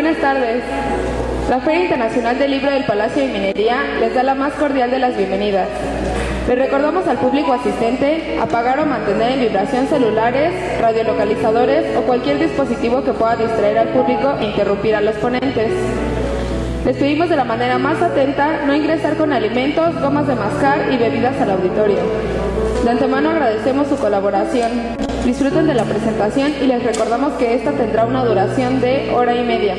Buenas tardes. La Feria Internacional del Libro del Palacio de Minería les da la más cordial de las bienvenidas. Les recordamos al público asistente apagar o mantener en vibración celulares, radiolocalizadores o cualquier dispositivo que pueda distraer al público e interrumpir a los ponentes. Les pedimos de la manera más atenta no ingresar con alimentos, gomas de mascar y bebidas al auditorio. De antemano agradecemos su colaboración. Disfruten de la presentación y les recordamos que esta tendrá una duración de 1:30.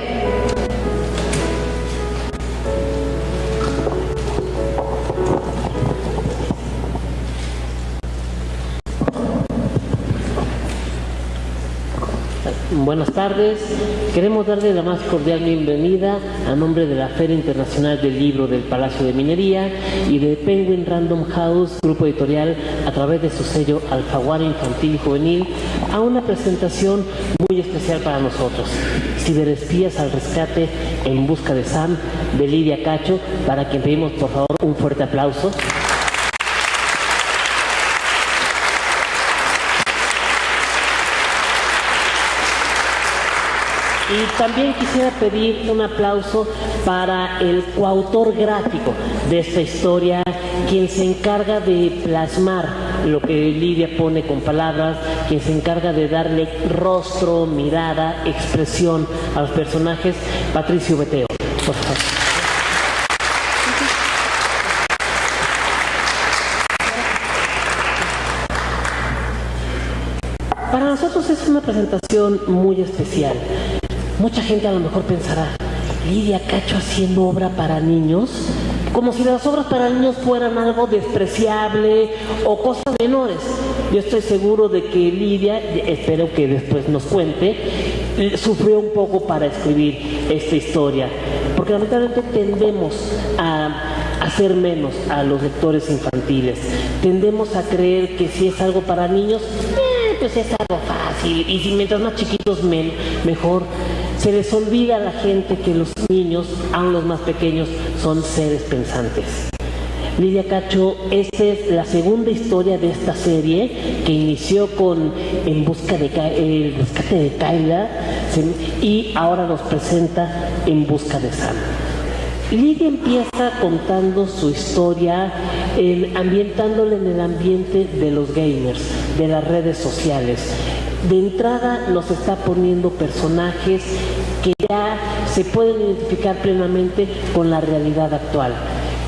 Buenas tardes, queremos darle la más cordial bienvenida a nombre de la Feria Internacional del Libro del Palacio de Minería y de Penguin Random House, grupo editorial, a través de su sello Alfaguara Infantil y Juvenil, a una presentación muy especial para nosotros, Ciberespías al Rescate en Busca de Sam, de Lidia Cacho, para quien pedimos por favor un fuerte aplauso. Y también quisiera pedir un aplauso para el coautor gráfico de esta historia, quien se encarga de plasmar lo que Lidia pone con palabras, quien se encarga de darle rostro, mirada, expresión a los personajes, Patricio Beteo. Por favor. Para nosotros es una presentación muy especial. Mucha gente a lo mejor pensará, Lidia Cacho haciendo obra para niños, como si las obras para niños fueran algo despreciable o cosas menores. Yo estoy seguro de que Lidia, espero que después nos cuente, sufrió un poco para escribir esta historia, porque lamentablemente tendemos a hacer menos a los lectores infantiles. Tendemos a creer que si es algo para niños, pues es algo fácil, y si mientras más chiquitos mejor. Se les olvida a la gente que los niños, aun los más pequeños, son seres pensantes. Lidia Cacho, esta es la segunda historia de esta serie, que inició con el rescate de Kayla, y ahora nos presenta En Busca de Sam. Lidia empieza contando su historia, ambientándola en el ambiente de los gamers, de las redes sociales. De entrada nos está poniendo personajes que ya se pueden identificar plenamente con la realidad actual,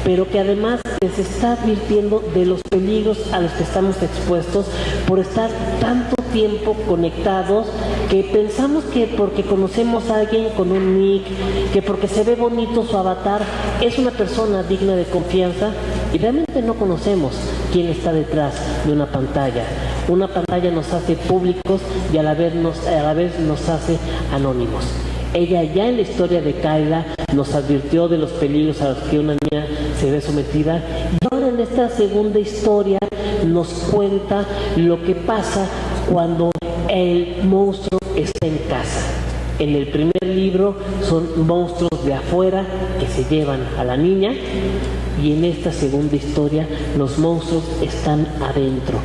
pero que además les está advirtiendo de los peligros a los que estamos expuestos por estar tanto tiempo conectados, que pensamos que porque conocemos a alguien con un nick, que porque se ve bonito su avatar, es una persona digna de confianza, y realmente no conocemos quién está detrás de una pantalla. Una pantalla nos hace públicos y a la vez nos hace anónimos. Ella ya en la historia de Kayla nos advirtió de los peligros a los que una niña se ve sometida, y ahora en esta segunda historia nos cuenta lo que pasa cuando el monstruo está en casa. En el primer libro son monstruos de afuera que se llevan a la niña, y en esta segunda historia los monstruos están adentro.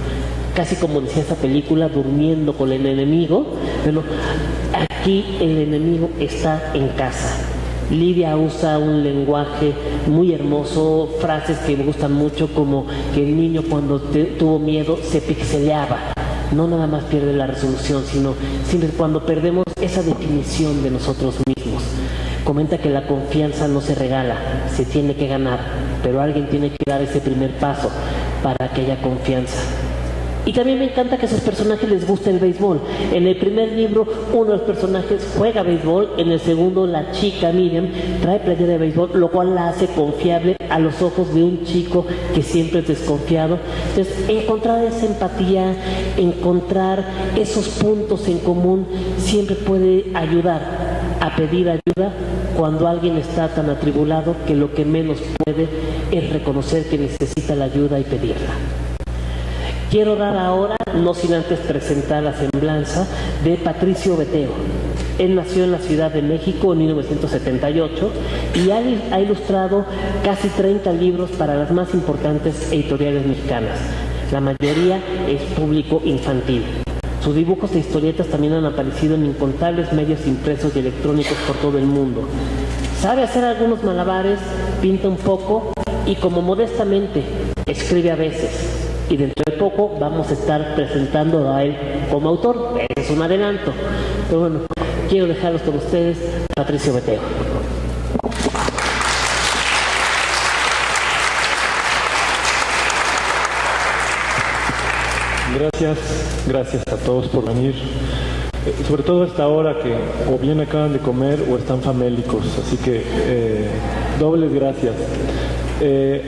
Casi como decía esa película, durmiendo con el enemigo, pero aquí el enemigo está en casa. Lidia usa un lenguaje muy hermoso, frases que me gustan mucho, como que el niño cuando tuvo miedo se pixeleaba. No nada más pierde la resolución, sino siempre cuando perdemos esa definición de nosotros mismos. Comenta que la confianza no se regala, se tiene que ganar, pero alguien tiene que dar ese primer paso para que haya confianza. Y también me encanta que a sus personajes les guste el béisbol. En el primer libro, uno de los personajes juega béisbol. En el segundo, la chica Miriam trae playera de béisbol, lo cual la hace confiable a los ojos de un chico que siempre es desconfiado. Entonces, encontrar esa empatía, encontrar esos puntos en común, siempre puede ayudar a pedir ayuda cuando alguien está tan atribulado que lo que menos puede es reconocer que necesita la ayuda y pedirla. Quiero dar ahora, no sin antes presentar la semblanza de Patricio Beteo. Él nació en la Ciudad de México en 1978 y ha ilustrado casi 30 libros para las más importantes editoriales mexicanas. La mayoría es público infantil. Sus dibujos e historietas también han aparecido en incontables medios impresos y electrónicos por todo el mundo. Sabe hacer algunos malabares, pinta un poco y, como modestamente, escribe a veces. Y dentro de poco vamos a estar presentando a él como autor. Ese es un adelanto. Pero bueno, quiero dejarlos con ustedes, Patricio Beteo. Gracias a todos por venir, sobre todo a esta hora que o bien acaban de comer o están famélicos, así que dobles gracias.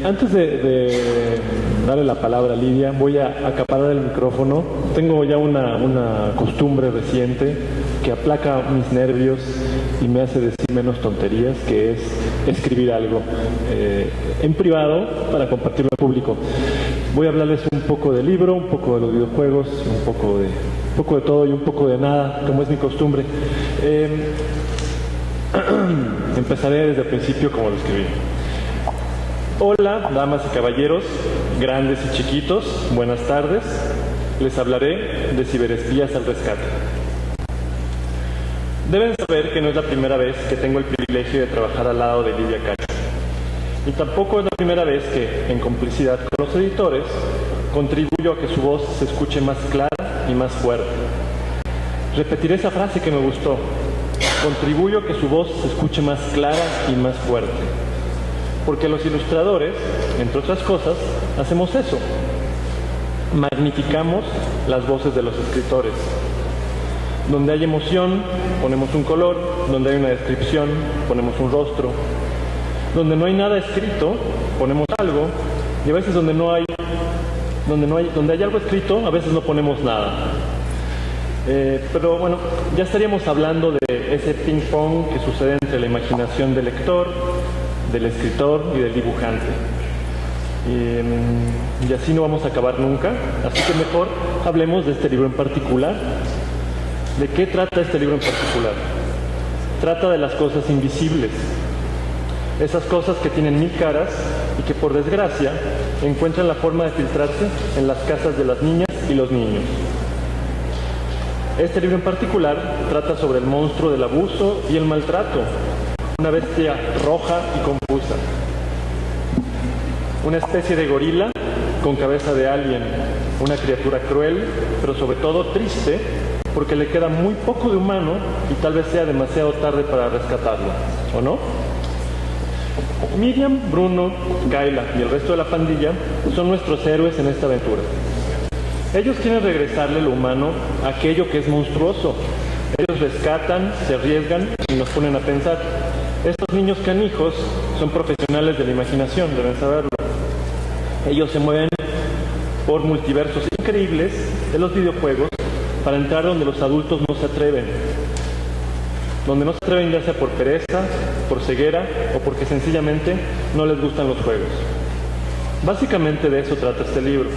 Antes de darle la palabra a Lidia, voy a acaparar el micrófono. Tengo ya una costumbre reciente que aplaca mis nervios y me hace decir menos tonterías, que es escribir algo en privado para compartirlo al público. Voy a hablarles un poco del libro, un poco de los videojuegos, un poco de todo y un poco de nada, como es mi costumbre. Empezaré desde el principio como lo escribí. Hola, damas y caballeros, grandes y chiquitos, buenas tardes. Les hablaré de Ciberespías al Rescate. Deben saber que no es la primera vez que tengo el privilegio de trabajar al lado de Lidia Cacho. Y tampoco es la primera vez que, en complicidad con los editores, contribuyo a que su voz se escuche más clara y más fuerte. Repetiré esa frase que me gustó. Contribuyo a que su voz se escuche más clara y más fuerte. Porque los ilustradores, entre otras cosas, hacemos eso. Magnificamos las voces de los escritores. Donde hay emoción, ponemos un color. Donde hay una descripción, ponemos un rostro. Donde no hay nada escrito, ponemos algo. Y a veces donde hay algo escrito, a veces no ponemos nada. Pero bueno, ya estaríamos hablando de ese ping pong que sucede entre la imaginación del lector, del escritor y del dibujante. Y así no vamos a acabar nunca. Así que mejor hablemos de este libro en particular. ¿De qué trata este libro en particular? Trata de las cosas invisibles. Esas cosas que tienen mil caras y que, por desgracia, encuentran la forma de filtrarse en las casas de las niñas y los niños. Este libro en particular trata sobre el monstruo del abuso y el maltrato, una bestia roja y confusa. Una especie de gorila con cabeza de alien, una criatura cruel, pero sobre todo triste, porque le queda muy poco de humano y tal vez sea demasiado tarde para rescatarlo, ¿o no? Miriam, Bruno, Kayla y el resto de la pandilla son nuestros héroes en esta aventura. Ellos quieren regresarle lo humano a aquello que es monstruoso. Ellos rescatan, se arriesgan y nos ponen a pensar. Estos niños canijos son profesionales de la imaginación, deben saberlo. Ellos se mueven por multiversos increíbles de los videojuegos para entrar donde los adultos no se atreven. Donde no se atreven, ya sea por pereza, por ceguera o porque sencillamente no les gustan los juegos. Básicamente de eso trata este libro.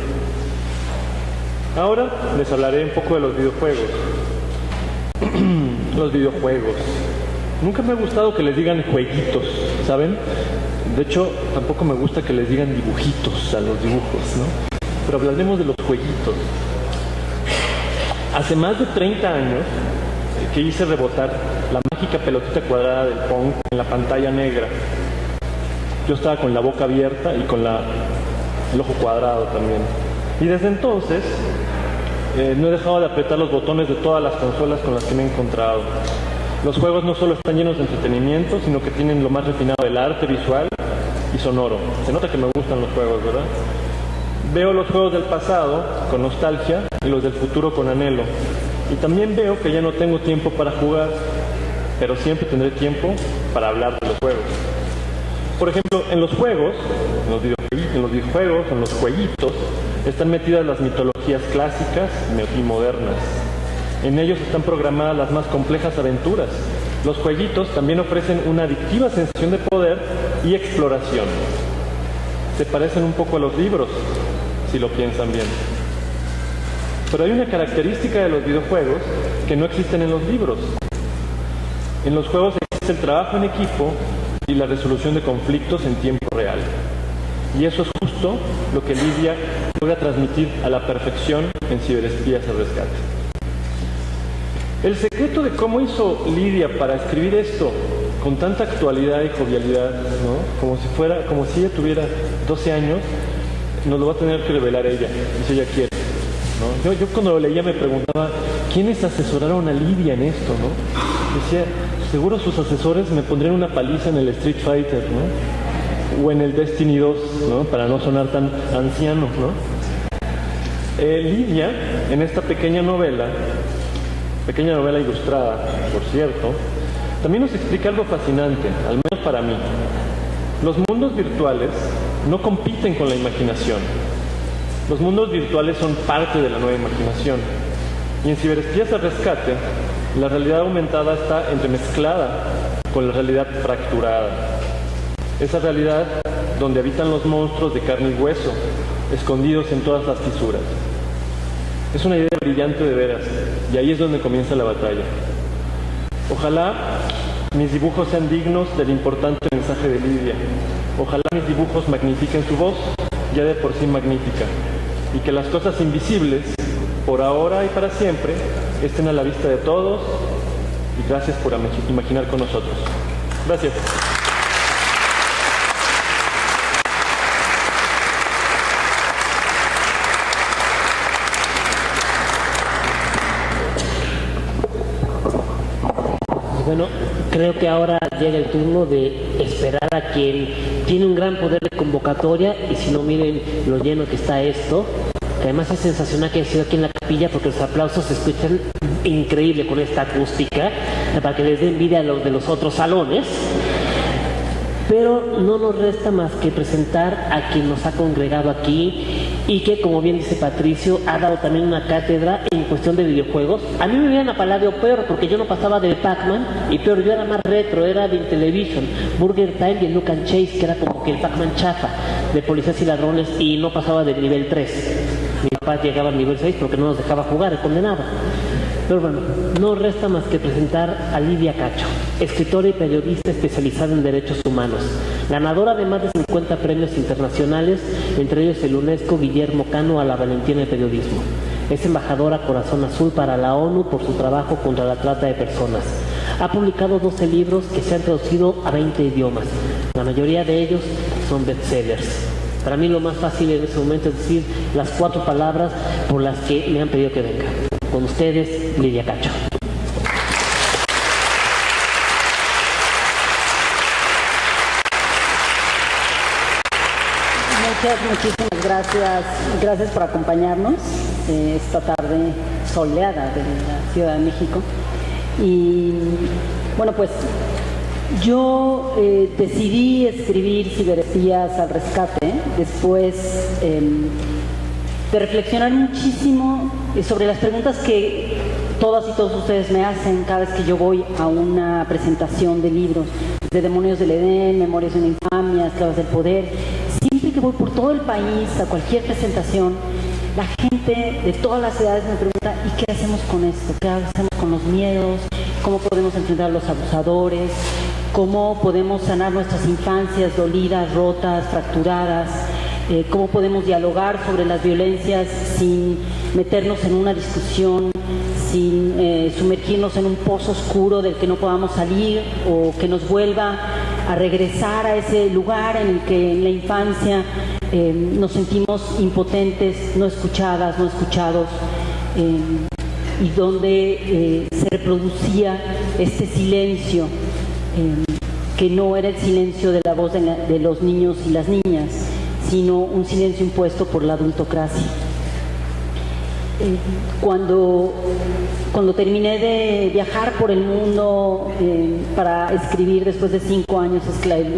Ahora les hablaré un poco de los videojuegos. Los videojuegos. Nunca me ha gustado que les digan jueguitos, ¿saben? De hecho, tampoco me gusta que les digan dibujitos a los dibujos, ¿no? Pero hablaremos de los jueguitos. Hace más de 30 años que hice rebotar la mágica pelotita cuadrada del Pong en la pantalla negra. Yo estaba con la boca abierta y con el ojo cuadrado también. Y desde entonces no he dejado de apretar los botones de todas las consolas con las que me he encontrado. Los juegos no solo están llenos de entretenimiento, sino que tienen lo más refinado del arte visual y sonoro. Se nota que me gustan los juegos, ¿verdad? Veo los juegos del pasado con nostalgia y los del futuro con anhelo. Y también veo que ya no tengo tiempo para jugar, pero siempre tendré tiempo para hablar de los juegos. Por ejemplo, en los juegos, en los videojuegos, en los jueguitos, están metidas las mitologías clásicas y modernas. En ellos están programadas las más complejas aventuras. Los jueguitos también ofrecen una adictiva sensación de poder y exploración. Se parecen un poco a los libros, si lo piensan bien. Pero hay una característica de los videojuegos que no existen en los libros. En los juegos existe el trabajo en equipo y la resolución de conflictos en tiempo real. Y eso es justo lo que Lidia logra transmitir a la perfección en Ciberespías al Rescate. El secreto de cómo hizo Lidia para escribir esto con tanta actualidad y jovialidad, ¿no? Como si ella tuviera 12 años, nos lo va a tener que revelar ella, si ella quiere, ¿no? Yo cuando lo leía me preguntaba, ¿quiénes asesoraron a Lidia en esto, no? Decía, seguro sus asesores me pondrían una paliza en el Street Fighter, ¿no? O en el Destiny 2, ¿no? Para no sonar tan anciano, ¿no? Lidia, en esta pequeña novela ilustrada, por cierto, también nos explica algo fascinante, al menos para mí. Los mundos virtuales no compiten con la imaginación. Los mundos virtuales son parte de la nueva imaginación. Y en Ciberespías al Rescate, la realidad aumentada está entremezclada con la realidad fracturada. Esa realidad donde habitan los monstruos de carne y hueso, escondidos en todas las fisuras. Es una idea brillante de veras, y ahí es donde comienza la batalla. Ojalá mis dibujos sean dignos del importante mensaje de Lidia. Ojalá mis dibujos magnifiquen su voz, ya de por sí magnífica, y que las cosas invisibles, por ahora y para siempre, estén a la vista de todos, y gracias por imaginar con nosotros. Gracias. Bueno, creo que ahora llega el turno de esperar a quien tiene un gran poder de convocatoria, y si no, miren lo lleno que está esto, que además es sensacional que haya sido aquí en la capilla, porque los aplausos se escuchan increíble con esta acústica, para que les dé envidia a los de los otros salones. Pero no nos resta más que presentar a quien nos ha congregado aquí y que, como bien dice Patricio, ha dado también una cátedra en cuestión de videojuegos. A mí me veían a Palladio peor, porque yo no pasaba de Pac-Man, y peor, yo era más retro, era de Intellivision, Burger Time y el Look and Chase, que era como que el Pac-Man chafa de policías y ladrones, y no pasaba del nivel 3. Mi papá llegaba al nivel 6 porque no nos dejaba jugar, condenaba. Pero bueno, no resta más que presentar a Lidia Cacho, escritora y periodista especializada en derechos humanos, ganadora de más de 50 premios internacionales, entre ellos el UNESCO Guillermo Cano a la valentía en el periodismo. Es embajadora Corazón Azul para la ONU por su trabajo contra la trata de personas. Ha publicado 12 libros que se han traducido a 20 idiomas. La mayoría de ellos son bestsellers. Para mí lo más fácil en ese momento es decir las 4 palabras por las que me han pedido que venga. Con ustedes, Lidia Cacho. Muchísimas gracias. Gracias por acompañarnos esta tarde soleada de la Ciudad de México. Y bueno, pues yo decidí escribir Ciberespías al Rescate después de reflexionar muchísimo sobre las preguntas que todas y todos ustedes me hacen cada vez que yo voy a una presentación de libros, de Demonios del Edén, Memorias de una infamia, Esclavas del poder. Siempre que voy por todo el país a cualquier presentación, la gente de todas las edades me pregunta, ¿y qué hacemos con esto? ¿Qué hacemos con los miedos? ¿Cómo podemos enfrentar a los abusadores? ¿Cómo podemos sanar nuestras infancias dolidas, rotas, fracturadas? ¿Cómo podemos dialogar sobre las violencias sin meternos en una discusión, sin sumergirnos en un pozo oscuro del que no podamos salir, o que nos vuelva a regresar a ese lugar en el que en la infancia nos sentimos impotentes, no escuchadas, no escuchados, y donde se reproducía este silencio que no era el silencio de la voz de los niños y las niñas, sino un silencio impuesto por la adultocracia. Cuando terminé de viajar por el mundo para escribir, después de 5 años,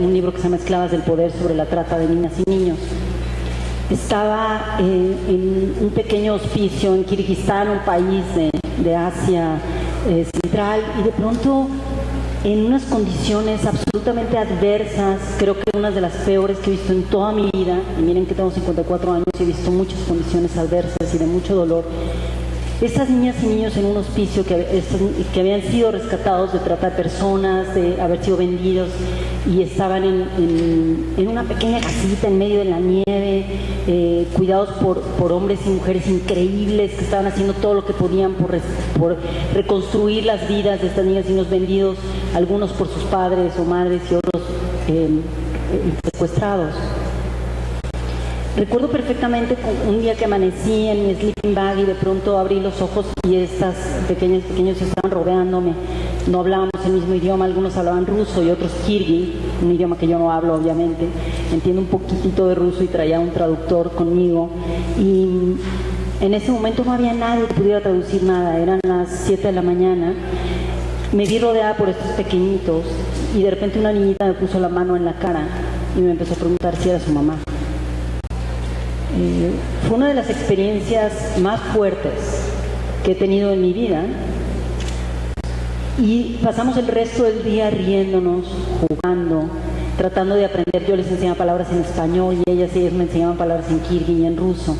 un libro que se llama Esclavas del Poder, sobre la trata de niñas y niños, estaba en un pequeño hospicio en Kirguistán, un país de Asia Central, y de pronto, en unas condiciones absolutamente adversas, creo que unas de las peores que he visto en toda mi vida, y miren que tengo 54 años y he visto muchas condiciones adversas y de mucho dolor, Estas niñas y niños en un hospicio que habían sido rescatados de trata de personas, de haber sido vendidos, y estaban en una pequeña casita en medio de la nieve, cuidados por hombres y mujeres increíbles que estaban haciendo todo lo que podían por reconstruir las vidas de estas niñas y niños vendidos, algunos por sus padres o madres y otros secuestrados. Recuerdo perfectamente un día que amanecí en mi sleeping bag y de pronto abrí los ojos y estas pequeños estaban rodeándome. No hablábamos el mismo idioma, algunos hablaban ruso y otros kirguí, un idioma que yo no hablo obviamente. Entiendo un poquitito de ruso y traía un traductor conmigo. Y en ese momento no había nadie que pudiera traducir nada, eran las 7 de la mañana. Me vi rodeada por estos pequeñitos y de repente una niñita me puso la mano en la cara y me empezó a preguntar si era su mamá. Fue una de las experiencias más fuertes que he tenido en mi vida y pasamos el resto del día riéndonos, jugando, tratando de aprender. Yo les enseñaba palabras en español y ellos me enseñaban palabras en kirguí y en ruso.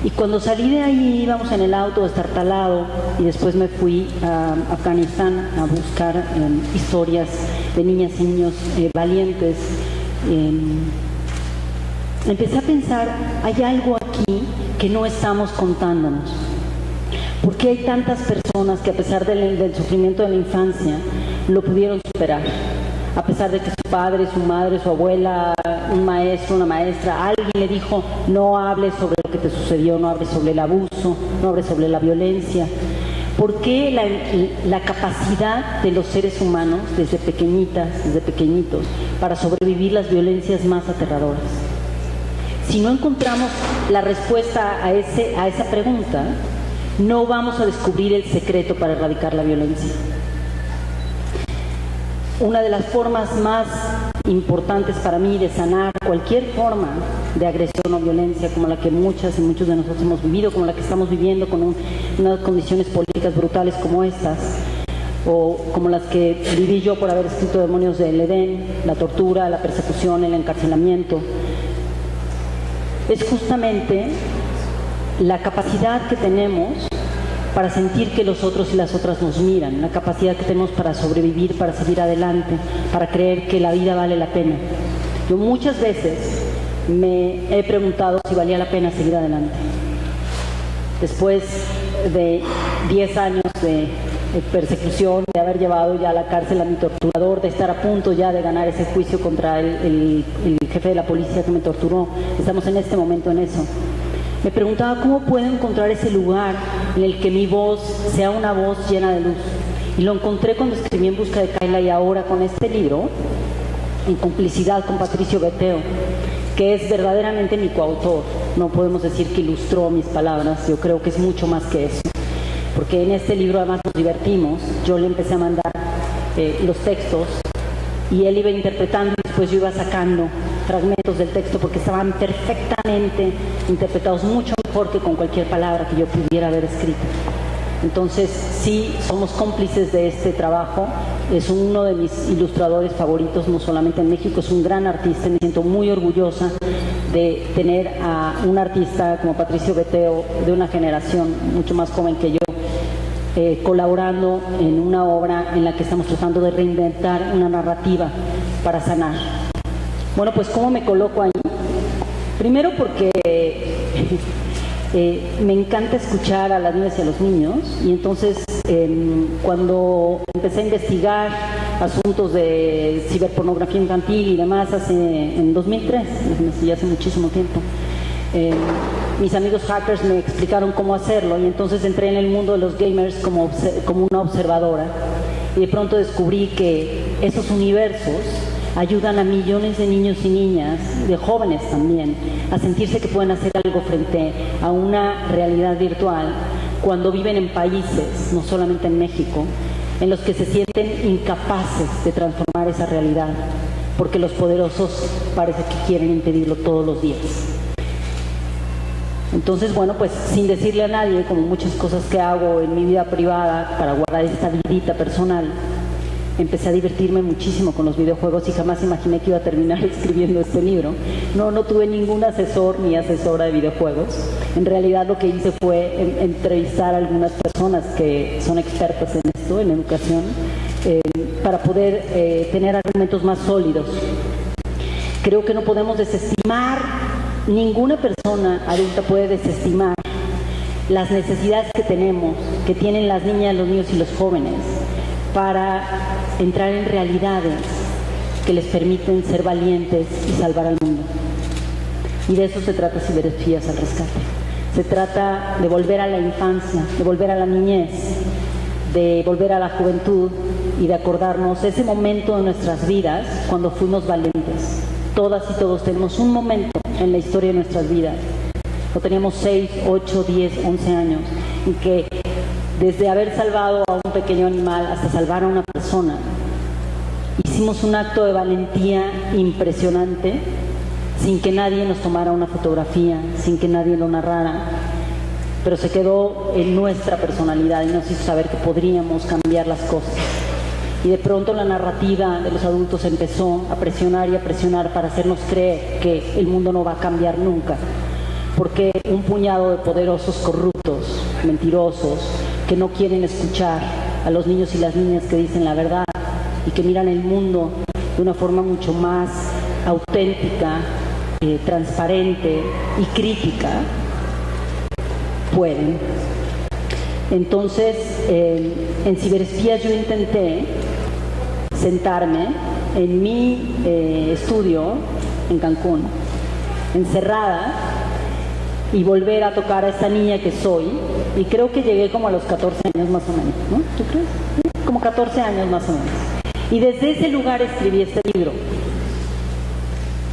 Y cuando salí de ahí íbamos en el auto destartalado y después me fui a Afganistán a buscar historias de niñas y niños valientes. Empecé a pensar, hay algo aquí que no estamos contándonos. ¿Por qué hay tantas personas que a pesar del sufrimiento de la infancia lo pudieron superar? A pesar de que su padre, su madre, su abuela, un maestro, una maestra, alguien le dijo, no hables sobre lo que te sucedió, no hables sobre el abuso, no hables sobre la violencia. ¿Por qué la capacidad de los seres humanos, desde pequeñitas, desde pequeñitos, para sobrevivir las violencias más aterradoras? Si no encontramos la respuesta a esa pregunta, no vamos a descubrir el secreto para erradicar la violencia. Una de las formas más importantes para mí de sanar cualquier forma de agresión o violencia, como la que muchas y muchos de nosotros hemos vivido, como la que estamos viviendo con unas condiciones políticas brutales como estas, o como las que viví yo por haber escrito Demonios del Edén, la tortura, la persecución, el encarcelamiento, es justamente la capacidad que tenemos para sentir que los otros y las otras nos miran, la capacidad que tenemos para sobrevivir, para seguir adelante, para creer que la vida vale la pena. Yo muchas veces me he preguntado si valía la pena seguir adelante. Después de 10 años de persecución, de haber llevado ya a la cárcel a mi torturador, de estar a punto ya de ganar ese juicio contra el jefe de la policía que me torturó, estamos en este momento en eso. Me preguntaba cómo puedo encontrar ese lugar en el que mi voz sea una voz llena de luz. Y lo encontré cuando escribí En busca de Kayla, y ahora con este libro, en complicidad con Patricio Beteo, que es verdaderamente mi coautor. No podemos decir que ilustró mis palabras, yo creo que es mucho más que eso. Porque en este libro además nos divertimos, yo le empecé a mandar los textos y él iba interpretando y después yo iba sacando fragmentos del texto porque estaban perfectamente interpretados, mucho mejor que con cualquier palabra que yo pudiera haber escrito. Entonces sí, somos cómplices de este trabajo. Es uno de mis ilustradores favoritos, no solamente en México, es un gran artista y me siento muy orgullosa de tener a un artista como Patricio Beteo, de una generación mucho más joven que yo, colaborando en una obra en la que estamos tratando de reinventar una narrativa para sanar. Bueno, pues ¿cómo me coloco ahí? Primero porque me encanta escuchar a las niñas y a los niños, y entonces cuando empecé a investigar asuntos de ciberpornografía infantil y demás en 2003, ya hace muchísimo tiempo, mis amigos hackers me explicaron cómo hacerlo, y entonces entré en el mundo de los gamers como una observadora, y de pronto descubrí que esos universos ayudan a millones de niños y niñas, de jóvenes también, a sentirse que pueden hacer algo frente a una realidad virtual cuando viven en países, no solamente en México, en los que se sienten incapaces de transformar esa realidad, porque los poderosos parece que quieren impedirlo todos los días. Entonces, bueno, pues sin decirle a nadie, como muchas cosas que hago en mi vida privada para guardar esta vidita personal, empecé a divertirme muchísimo con los videojuegos y jamás imaginé que iba a terminar escribiendo este libro. No tuve ningún asesor ni asesora de videojuegos. En realidad lo que hice fue entrevistar a algunas personas que son expertas en esto, en educación, para poder tener argumentos más sólidos. Creo que no podemos desestimar, ninguna persona adulta puede desestimar las necesidades que tenemos, que tienen las niñas, los niños y los jóvenes, para entrar en realidades que les permiten ser valientes y salvar al mundo. Y de eso se trata Ciberespías al Rescate. Se trata de volver a la infancia, de volver a la niñez, de volver a la juventud y de acordarnos ese momento de nuestras vidas cuando fuimos valientes. Todas y todos tenemos un momento en la historia de nuestras vidas. No teníamos 6, 8, 10, 11 años, en que desde haber salvado a un pequeño animal hasta salvar a una persona, hicimos un acto de valentía impresionante, sin que nadie nos tomara una fotografía, sin que nadie lo narrara, pero se quedó en nuestra personalidad y nos hizo saber que podríamos cambiar las cosas. Y de pronto la narrativa de los adultos empezó a presionar y a presionar para hacernos creer que el mundo no va a cambiar nunca, porque un puñado de poderosos corruptos, mentirosos, que no quieren escuchar a los niños y las niñas que dicen la verdad y que miran el mundo de una forma mucho más auténtica, transparente y crítica, pueden. Entonces, en Ciberespías yo intenté sentarme en mi estudio en Cancún, encerrada, y volver a tocar a esta niña que soy, y creo que llegué como a los 14 años más o menos, ¿no? ¿Tú crees? ¿Sí? Como 14 años más o menos. Y desde ese lugar escribí este libro.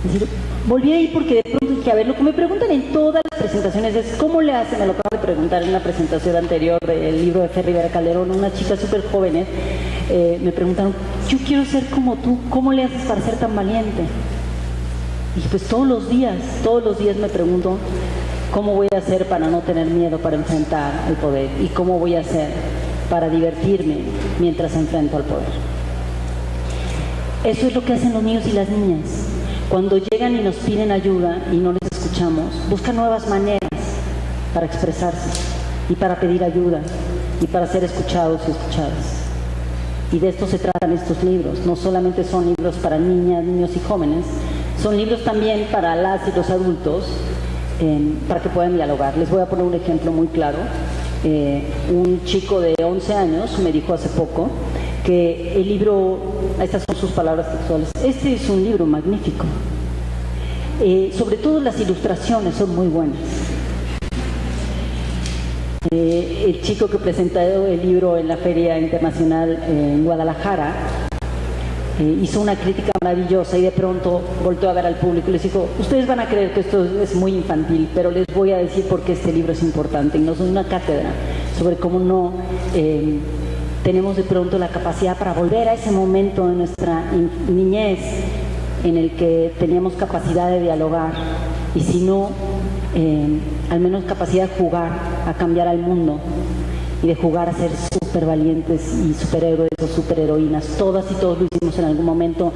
Es decir, volví ahí porque de pronto dije, a ver, lo que me preguntan en todas las presentaciones es ¿cómo le hacen? Me lo acabo de preguntar en una presentación anterior del libro de Fer Rivera Calderón, una chica súper joven, me preguntaron, yo quiero ser como tú, ¿cómo le haces para ser tan valiente? Y pues todos los días me pregunto, ¿cómo voy a hacer para no tener miedo para enfrentar al poder? ¿Y cómo voy a hacer para divertirme mientras enfrento al poder? Eso es lo que hacen los niños y las niñas. Cuando llegan y nos piden ayuda y no les escuchamos, buscan nuevas maneras para expresarse y para pedir ayuda y para ser escuchados y escuchadas. Y de esto se tratan estos libros. No solamente son libros para niñas, niños y jóvenes, son libros también para las y los adultos, para que puedan dialogar. Les voy a poner un ejemplo muy claro. Un chico de 11 años me dijo hace poco que el libro, estas son sus palabras textuales, este es un libro magnífico. Sobre todo las ilustraciones son muy buenas. El chico que presentó el libro en la Feria Internacional en Guadalajara hizo una crítica maravillosa y de pronto volteó a ver al público y les dijo, ustedes van a creer que esto es muy infantil, pero les voy a decir por qué este libro es importante. Y nos dio una cátedra sobre cómo no tenemos de pronto la capacidad para volver a ese momento de nuestra niñez en el que teníamos capacidad de dialogar y si no, al menos capacidad de jugar a cambiar al mundo y de jugar a ser súper valientes y superhéroes o superheroínas. Todas y todos lo hicimos en algún momento,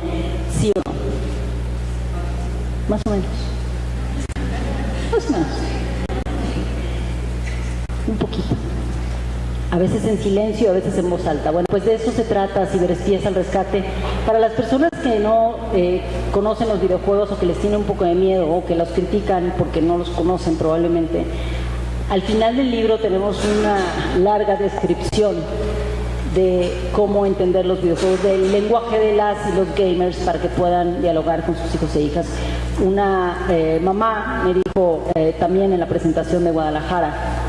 ¿sí o no? Más o menos. Más o menos. Un poquito. A veces en silencio, a veces en voz alta. Bueno, pues de eso se trata Ciberespías al Rescate. Para las personas que no conocen los videojuegos o que les tiene un poco de miedo o que los critican porque no los conocen probablemente, al final del libro tenemos una larga descripción de cómo entender los videojuegos, del lenguaje de las y los gamers para que puedan dialogar con sus hijos e hijas. Una mamá me dijo también en la presentación de Guadalajara,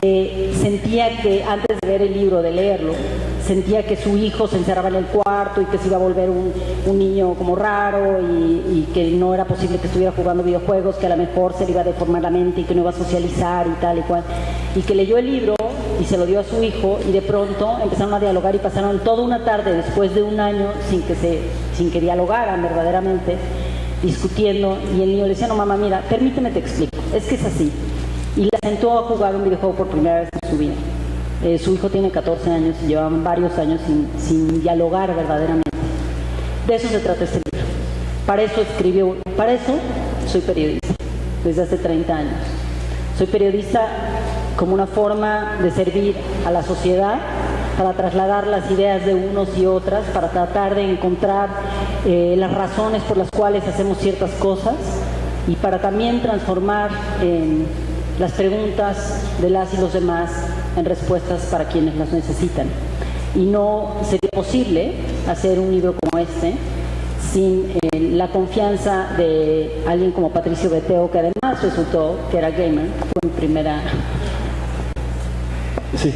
sentía que antes de ver el libro, de leerlo, sentía que su hijo se encerraba en el cuarto y que se iba a volver un niño como raro y que no era posible que estuviera jugando videojuegos, que a lo mejor se le iba a deformar la mente y que no iba a socializar y tal y cual. Y que leyó el libro y se lo dio a su hijo y de pronto empezaron a dialogar y pasaron toda una tarde después de un año sin que dialogaran verdaderamente, discutiendo, y el niño le decía, no mamá, mira, permíteme te explico, es que es así. Y la sentó a jugar un videojuego por primera vez en su vida. Su hijo tiene 14 años y llevaban varios años sin dialogar verdaderamente. De eso se trata este libro. Para eso soy periodista, desde hace 30 años. Soy periodista como una forma de servir a la sociedad, para trasladar las ideas de unos y otras, para tratar de encontrar las razones por las cuales hacemos ciertas cosas y para también transformar las preguntas de las y los demás en respuestas para quienes las necesitan. Y no sería posible hacer un libro como este sin la confianza de alguien como Patricio Beteo, que además resultó que era gamer, fue mi primera... Sí.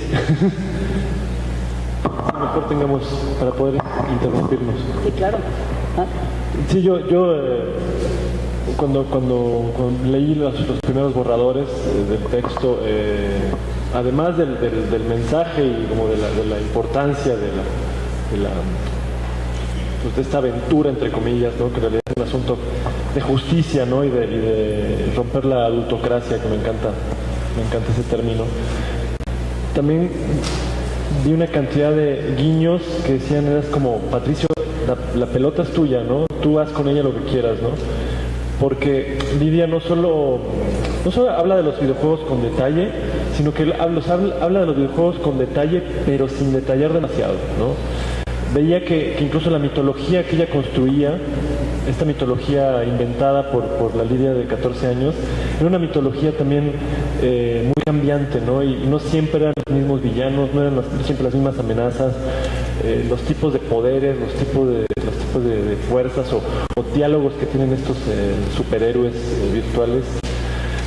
Mejor tengamos para poder interrumpirnos. Sí, claro. Sí, yo cuando leí los primeros borradores del texto, además del mensaje y como de la importancia de esta aventura, entre comillas, ¿no? Que en realidad es un asunto de justicia, ¿no? y de romper la adultocracia, que me encanta ese término. También vi una cantidad de guiños que decían, eras como, Patricio, la pelota es tuya, ¿no? Tú haz con ella lo que quieras, ¿no? Porque Lidia no solo habla de los videojuegos con detalle, sino que habla de los videojuegos con detalle, pero sin detallar demasiado, ¿no? Veía que incluso la mitología que ella construía, esta mitología inventada por la Lidia de 14 años, era una mitología también muy cambiante, ¿no? Y no siempre eran los mismos villanos, no eran siempre las mismas amenazas, los tipos de poderes, los tipos de fuerzas o diálogos que tienen estos superhéroes virtuales,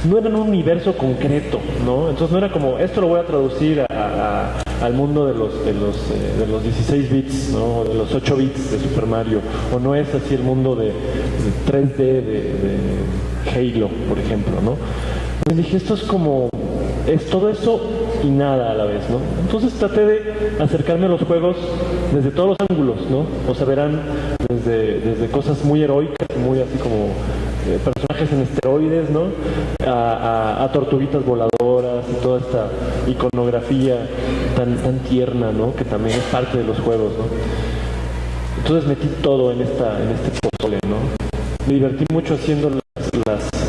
no eran un universo concreto, ¿no? Entonces no era como, esto lo voy a traducir al mundo de los 16 bits, ¿no? De los 8 bits de Super Mario, o no es así el mundo de 3D de Halo, por ejemplo, ¿no? Y dije, esto es todo eso y nada a la vez, ¿no? Entonces traté de acercarme a los juegos desde todos los ángulos, ¿no? O sea, verán desde cosas muy heroicas, muy así como personajes en esteroides, ¿no? A tortuguitas voladoras y toda esta iconografía tan tierna, ¿no? Que también es parte de los juegos, ¿no? Entonces metí todo en este pozole, ¿no? Me divertí mucho haciendo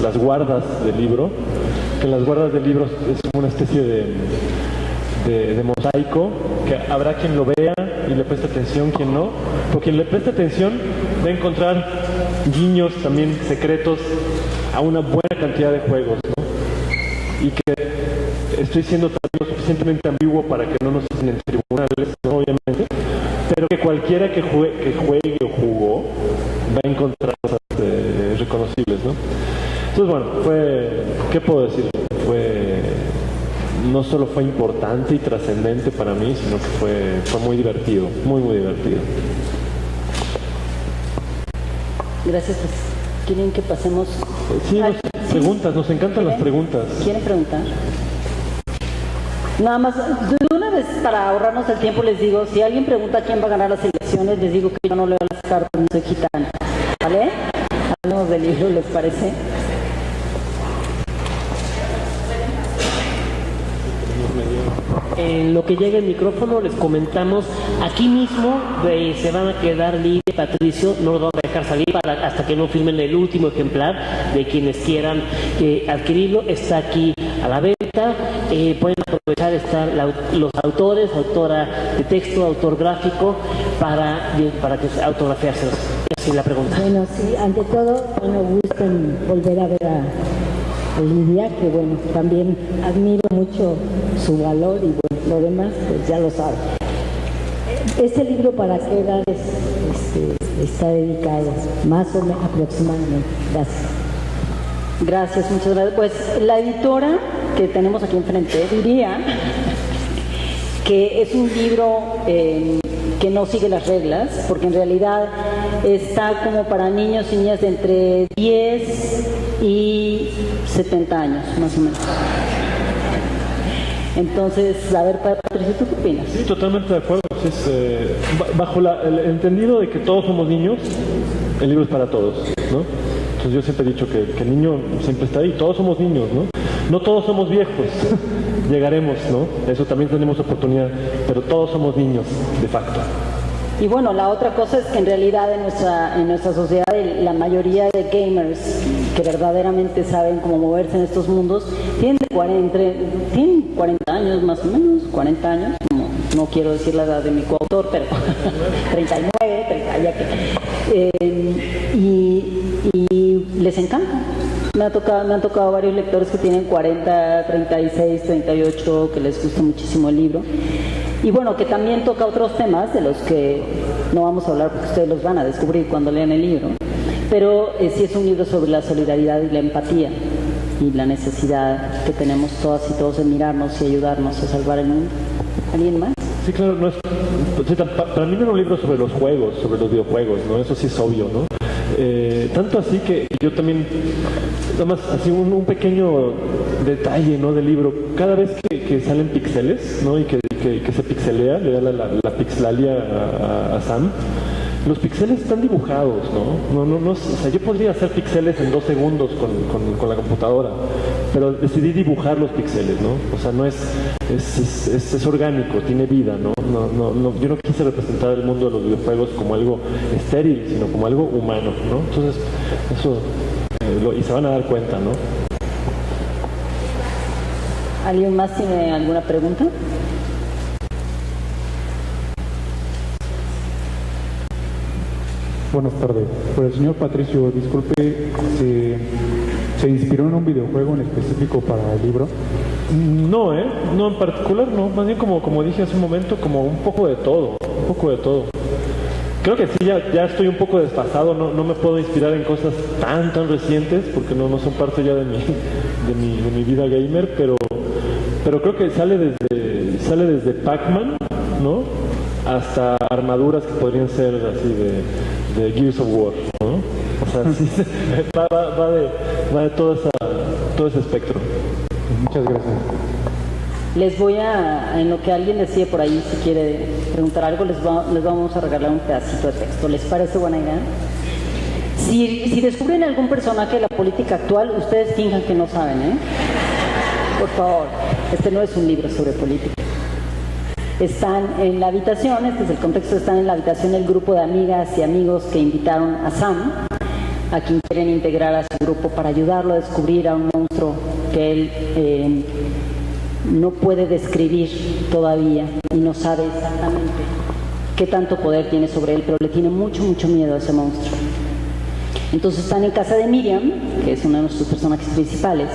las guardas del libro, que las guardas del libro es como una especie de mosaico, que habrá quien lo vea y le preste atención, quien no, porque quien le preste atención va a encontrar guiños también secretos a una buena cantidad de juegos, ¿no? Y que estoy siendo también lo suficientemente ambiguo para que no nos hacen en tribunales, ¿no? Obviamente, pero que cualquiera que juegue o jugó va a encontrar cosas reconocibles, ¿no? Entonces, bueno, ¿qué puedo decir? No solo fue importante y trascendente para mí, sino que fue muy divertido, muy divertido. Gracias. ¿Quieren que pasemos? Sí, preguntas, nos encantan las preguntas. ¿Quieren preguntar? Nada más, de una vez para ahorrarnos el tiempo les digo, si alguien pregunta quién va a ganar las elecciones, les digo que yo no leo las cartas, no soy gitana, ¿vale? Hablamos del libro, ¿les parece? En lo que llega el micrófono les comentamos, aquí mismo se van a quedar Lidia y Patricio, no los vamos a dejar salir hasta que no firmen el último ejemplar. De quienes quieran adquirirlo, está aquí a la venta. Pueden aprovechar los autores, autora de texto, autor gráfico, para que autografiárselos. Esa es la pregunta. Bueno, sí, ante todo, gusto en volver a ver a Lidia, que bueno, también admiro mucho su valor y bueno, lo demás pues ya lo sabe. ¿Este libro para qué edades está dedicado? Más o menos aproximadamente. Gracias. Gracias, muchas gracias. Pues la editora que tenemos aquí enfrente diría que es un libro que no sigue las reglas, porque en realidad está como para niños y niñas de entre 10 y 70 años, más o menos. Entonces, a ver, Patricio, ¿tú qué opinas? Sí, totalmente de acuerdo. Bajo el entendido de que todos somos niños, el libro es para todos, ¿no? Entonces yo siempre he dicho que el niño siempre está ahí, todos somos niños, ¿no? No todos somos viejos, llegaremos, ¿no? Eso también tenemos oportunidad, pero todos somos niños, de facto. Y bueno, la otra cosa es que en realidad en nuestra sociedad la mayoría de gamers que verdaderamente saben cómo moverse en estos mundos tienen 40 años más o menos, 40 años, no quiero decir la edad de mi coautor, pero 39, 30, ya que... y les encanta. Me han tocado varios lectores que tienen 40, 36, 38, que les gusta muchísimo el libro. Y bueno, que también toca otros temas de los que no vamos a hablar porque ustedes los van a descubrir cuando lean el libro. Pero sí es un libro sobre la solidaridad y la empatía y la necesidad que tenemos todas y todos de mirarnos y ayudarnos a salvar el mundo. ¿Alguien más? Sí, claro, no es, para mí no era un libro sobre los juegos, sobre los videojuegos, ¿no? Eso sí es obvio, ¿no? Tanto así que yo también, nada más así un pequeño detalle, ¿no? Del libro, cada vez que salen píxeles, ¿no? Y que se pixelea, le da la pixelalia a Sam, los píxeles están dibujados, ¿no? O sea, yo podría hacer píxeles en 2 segundos con la computadora, pero decidí dibujar los píxeles, ¿no? O sea, no es orgánico, tiene vida, ¿no? Yo no quise representar el mundo de los videojuegos como algo estéril, sino como algo humano, ¿no? Entonces, eso, y se van a dar cuenta, ¿no? ¿Alguien más tiene alguna pregunta? Buenas tardes. Por el señor Patricio, disculpe, ¿se inspiró en un videojuego en específico para el libro? No, no en particular, no. Más bien como dije hace un momento, como un poco de todo, Creo que sí, ya estoy un poco desfasado, no me puedo inspirar en cosas tan recientes, porque no son parte ya de mi vida gamer, pero creo que sale desde Pac-Man, ¿no? Hasta armaduras que podrían ser así de Gears of War, ¿no? O sea, sí, va de todo ese espectro. Muchas gracias. Les voy en lo que alguien decía por ahí, si quiere preguntar algo, les vamos a regalar un pedacito de texto. ¿Les parece buena idea? Si descubren algún personaje de la política actual, ustedes finjan que no saben, ¿eh? Por favor, este no es un libro sobre política. Están en la habitación, este es el contexto, están en la habitación el grupo de amigas y amigos que invitaron a Sam, a quien quieren integrar a su grupo para ayudarlo a descubrir a un monstruo que él no puede describir todavía y no sabe exactamente qué tanto poder tiene sobre él, pero le tiene mucho miedo a ese monstruo. Entonces están en casa de Miriam, que es uno de nuestros personajes principales,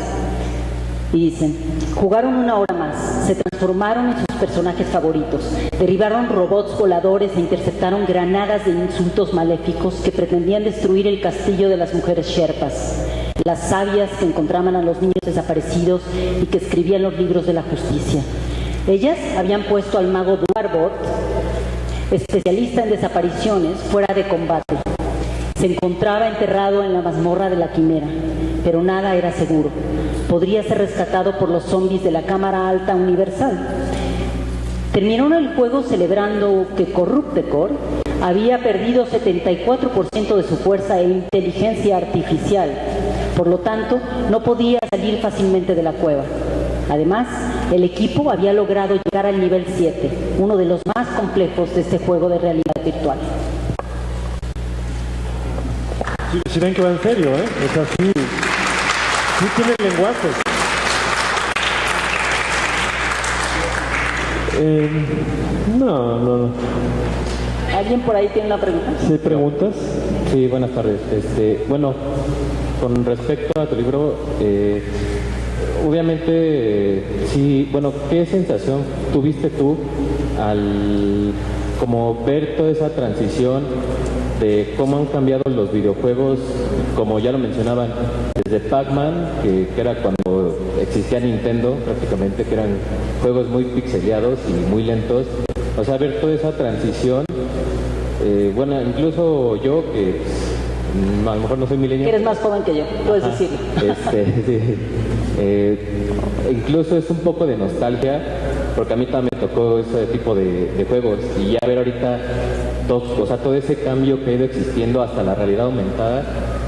y dicen: jugaron 1 hora más, se transformaron en sus personajes favoritos, derribaron robots voladores e interceptaron granadas de insultos maléficos que pretendían destruir el castillo de las mujeres Sherpas, las sabias que encontraban a los niños desaparecidos y que escribían los libros de la justicia. Ellas habían puesto al mago Duarbot, especialista en desapariciones, fuera de combate. Se encontraba enterrado en la mazmorra de la Quimera, pero nada era seguro. Podría ser rescatado por los zombies de la Cámara Alta Universal. Terminaron el juego celebrando que Corruptecor había perdido 74% de su fuerza e inteligencia artificial. Por lo tanto, no podía salir fácilmente de la cueva. Además, el equipo había logrado llegar al nivel 7, uno de los más complejos de este juego de realidad virtual. Si ven que va en serio, ¿eh? O sea, sí tiene lenguaje. No. ¿Alguien por ahí tiene una pregunta? ¿Sí, preguntas? Sí, buenas tardes. Bueno, con respecto a tu libro, obviamente, sí, bueno, ¿qué sensación tuviste tú al como ver toda esa transición de cómo han cambiado los videojuegos, como ya lo mencionaban, desde Pac-Man, que era cuando existía Nintendo prácticamente, que eran juegos muy pixeleados y muy lentos, o sea, ver toda esa transición, bueno, incluso yo, que a lo mejor no soy millennial. Eres más joven que yo, puedes decirlo. Incluso es un poco de nostalgia, porque a mí también me tocó ese tipo de juegos, y ya ver ahorita todo ese cambio que ha ido existiendo hasta la realidad aumentada,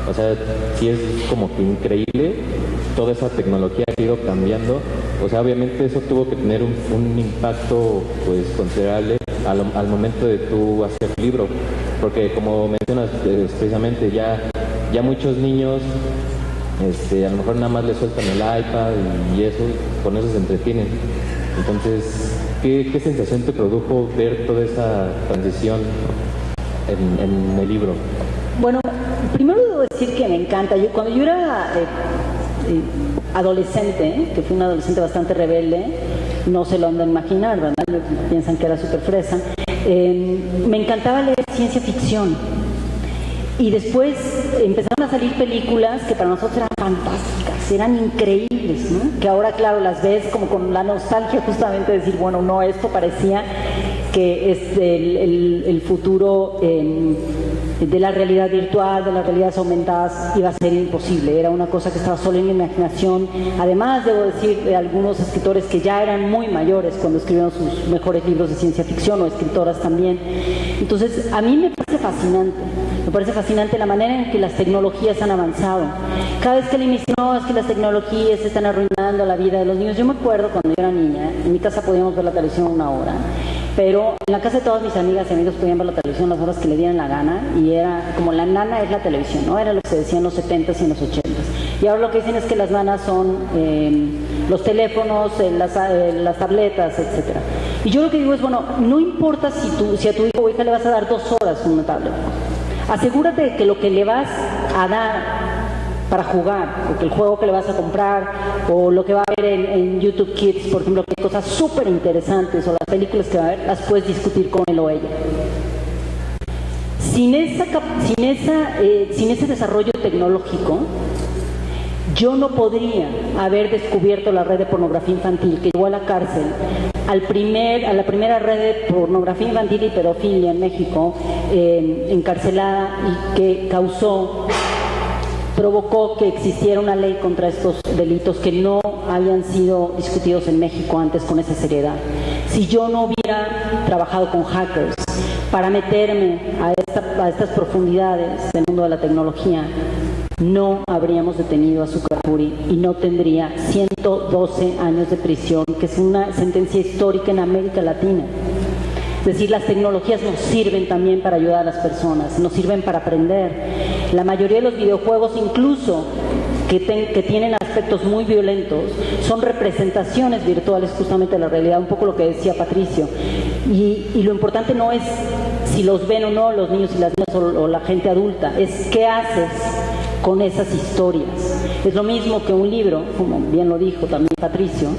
o sea, sí es como que increíble. toda esa tecnología ha ido cambiando. O sea, obviamente eso tuvo que tener un impacto pues considerable al momento de tú hacer el libro, porque como mencionas precisamente ya muchos niños a lo mejor nada más le sueltan el iPad y eso, con eso se entretienen. Entonces, ¿qué sensación te produjo ver toda esa transición en el libro? Bueno, primero debo decir que me encanta. Cuando yo era adolescente, que fui una adolescente bastante rebelde, no se lo han de imaginar, ¿verdad? Piensan que era súper fresa. Me encantaba leer ciencia ficción. Y después empezaron a salir películas que para nosotros eran fantásticas, eran increíbles, ¿no? Que ahora, claro, las ves como con la nostalgia justamente de decir, bueno, no, esto parecía que es el futuro de la realidad virtual, de las realidades aumentadas, iba a ser imposible. Era una cosa que estaba solo en mi imaginación. Además, debo decir, de algunos escritores que ya eran muy mayores cuando escribieron sus mejores libros de ciencia ficción, o escritoras también. Entonces, a mí me parece fascinante la manera en que las tecnologías han avanzado. Cada vez que alguien me dice, no, es que las tecnologías están arruinando la vida de los niños. Yo me acuerdo cuando yo era niña, en mi casa podíamos ver la televisión 1 hora, pero en la casa de todas mis amigas y amigos podían ver la televisión las horas que le dieran la gana, y era como la nana es la televisión, ¿no? Era lo que se decía en los 70s y en los 80s. Y ahora lo que dicen es que las nanas son los teléfonos, las tabletas, etcétera. Y yo lo que digo es, bueno, no importa si a tu hijo o hija le vas a dar 2 horas una tablet. Asegúrate de que lo que le vas a dar para jugar, porque el juego que le vas a comprar o lo que va a ver en YouTube Kids, por ejemplo, que hay cosas súper interesantes, o las películas que va a ver, las puedes discutir con él o ella. Sin ese desarrollo tecnológico, yo no podría haber descubierto la red de pornografía infantil que llevó a la cárcel a la primera red de pornografía infantil y pedofilia en México, encarcelada, y que provocó que existiera una ley contra estos delitos que no habían sido discutidos en México antes con esa seriedad. Si yo no hubiera trabajado con hackers para meterme a estas profundidades del mundo de la tecnología, no habríamos detenido a Zucca Arcuri y no tendría 112 años de prisión, que es una sentencia histórica en América Latina. Es decir, las tecnologías nos sirven también para ayudar a las personas, nos sirven para aprender. La mayoría de los videojuegos, incluso que tienen aspectos muy violentos, son representaciones virtuales justamente de la realidad, un poco lo que decía Patricio. Y lo importante no es si los ven o no los niños y las niñas o la gente adulta, es qué haces con esas historias. Es lo mismo que un libro, como bien lo dijo también Patricio.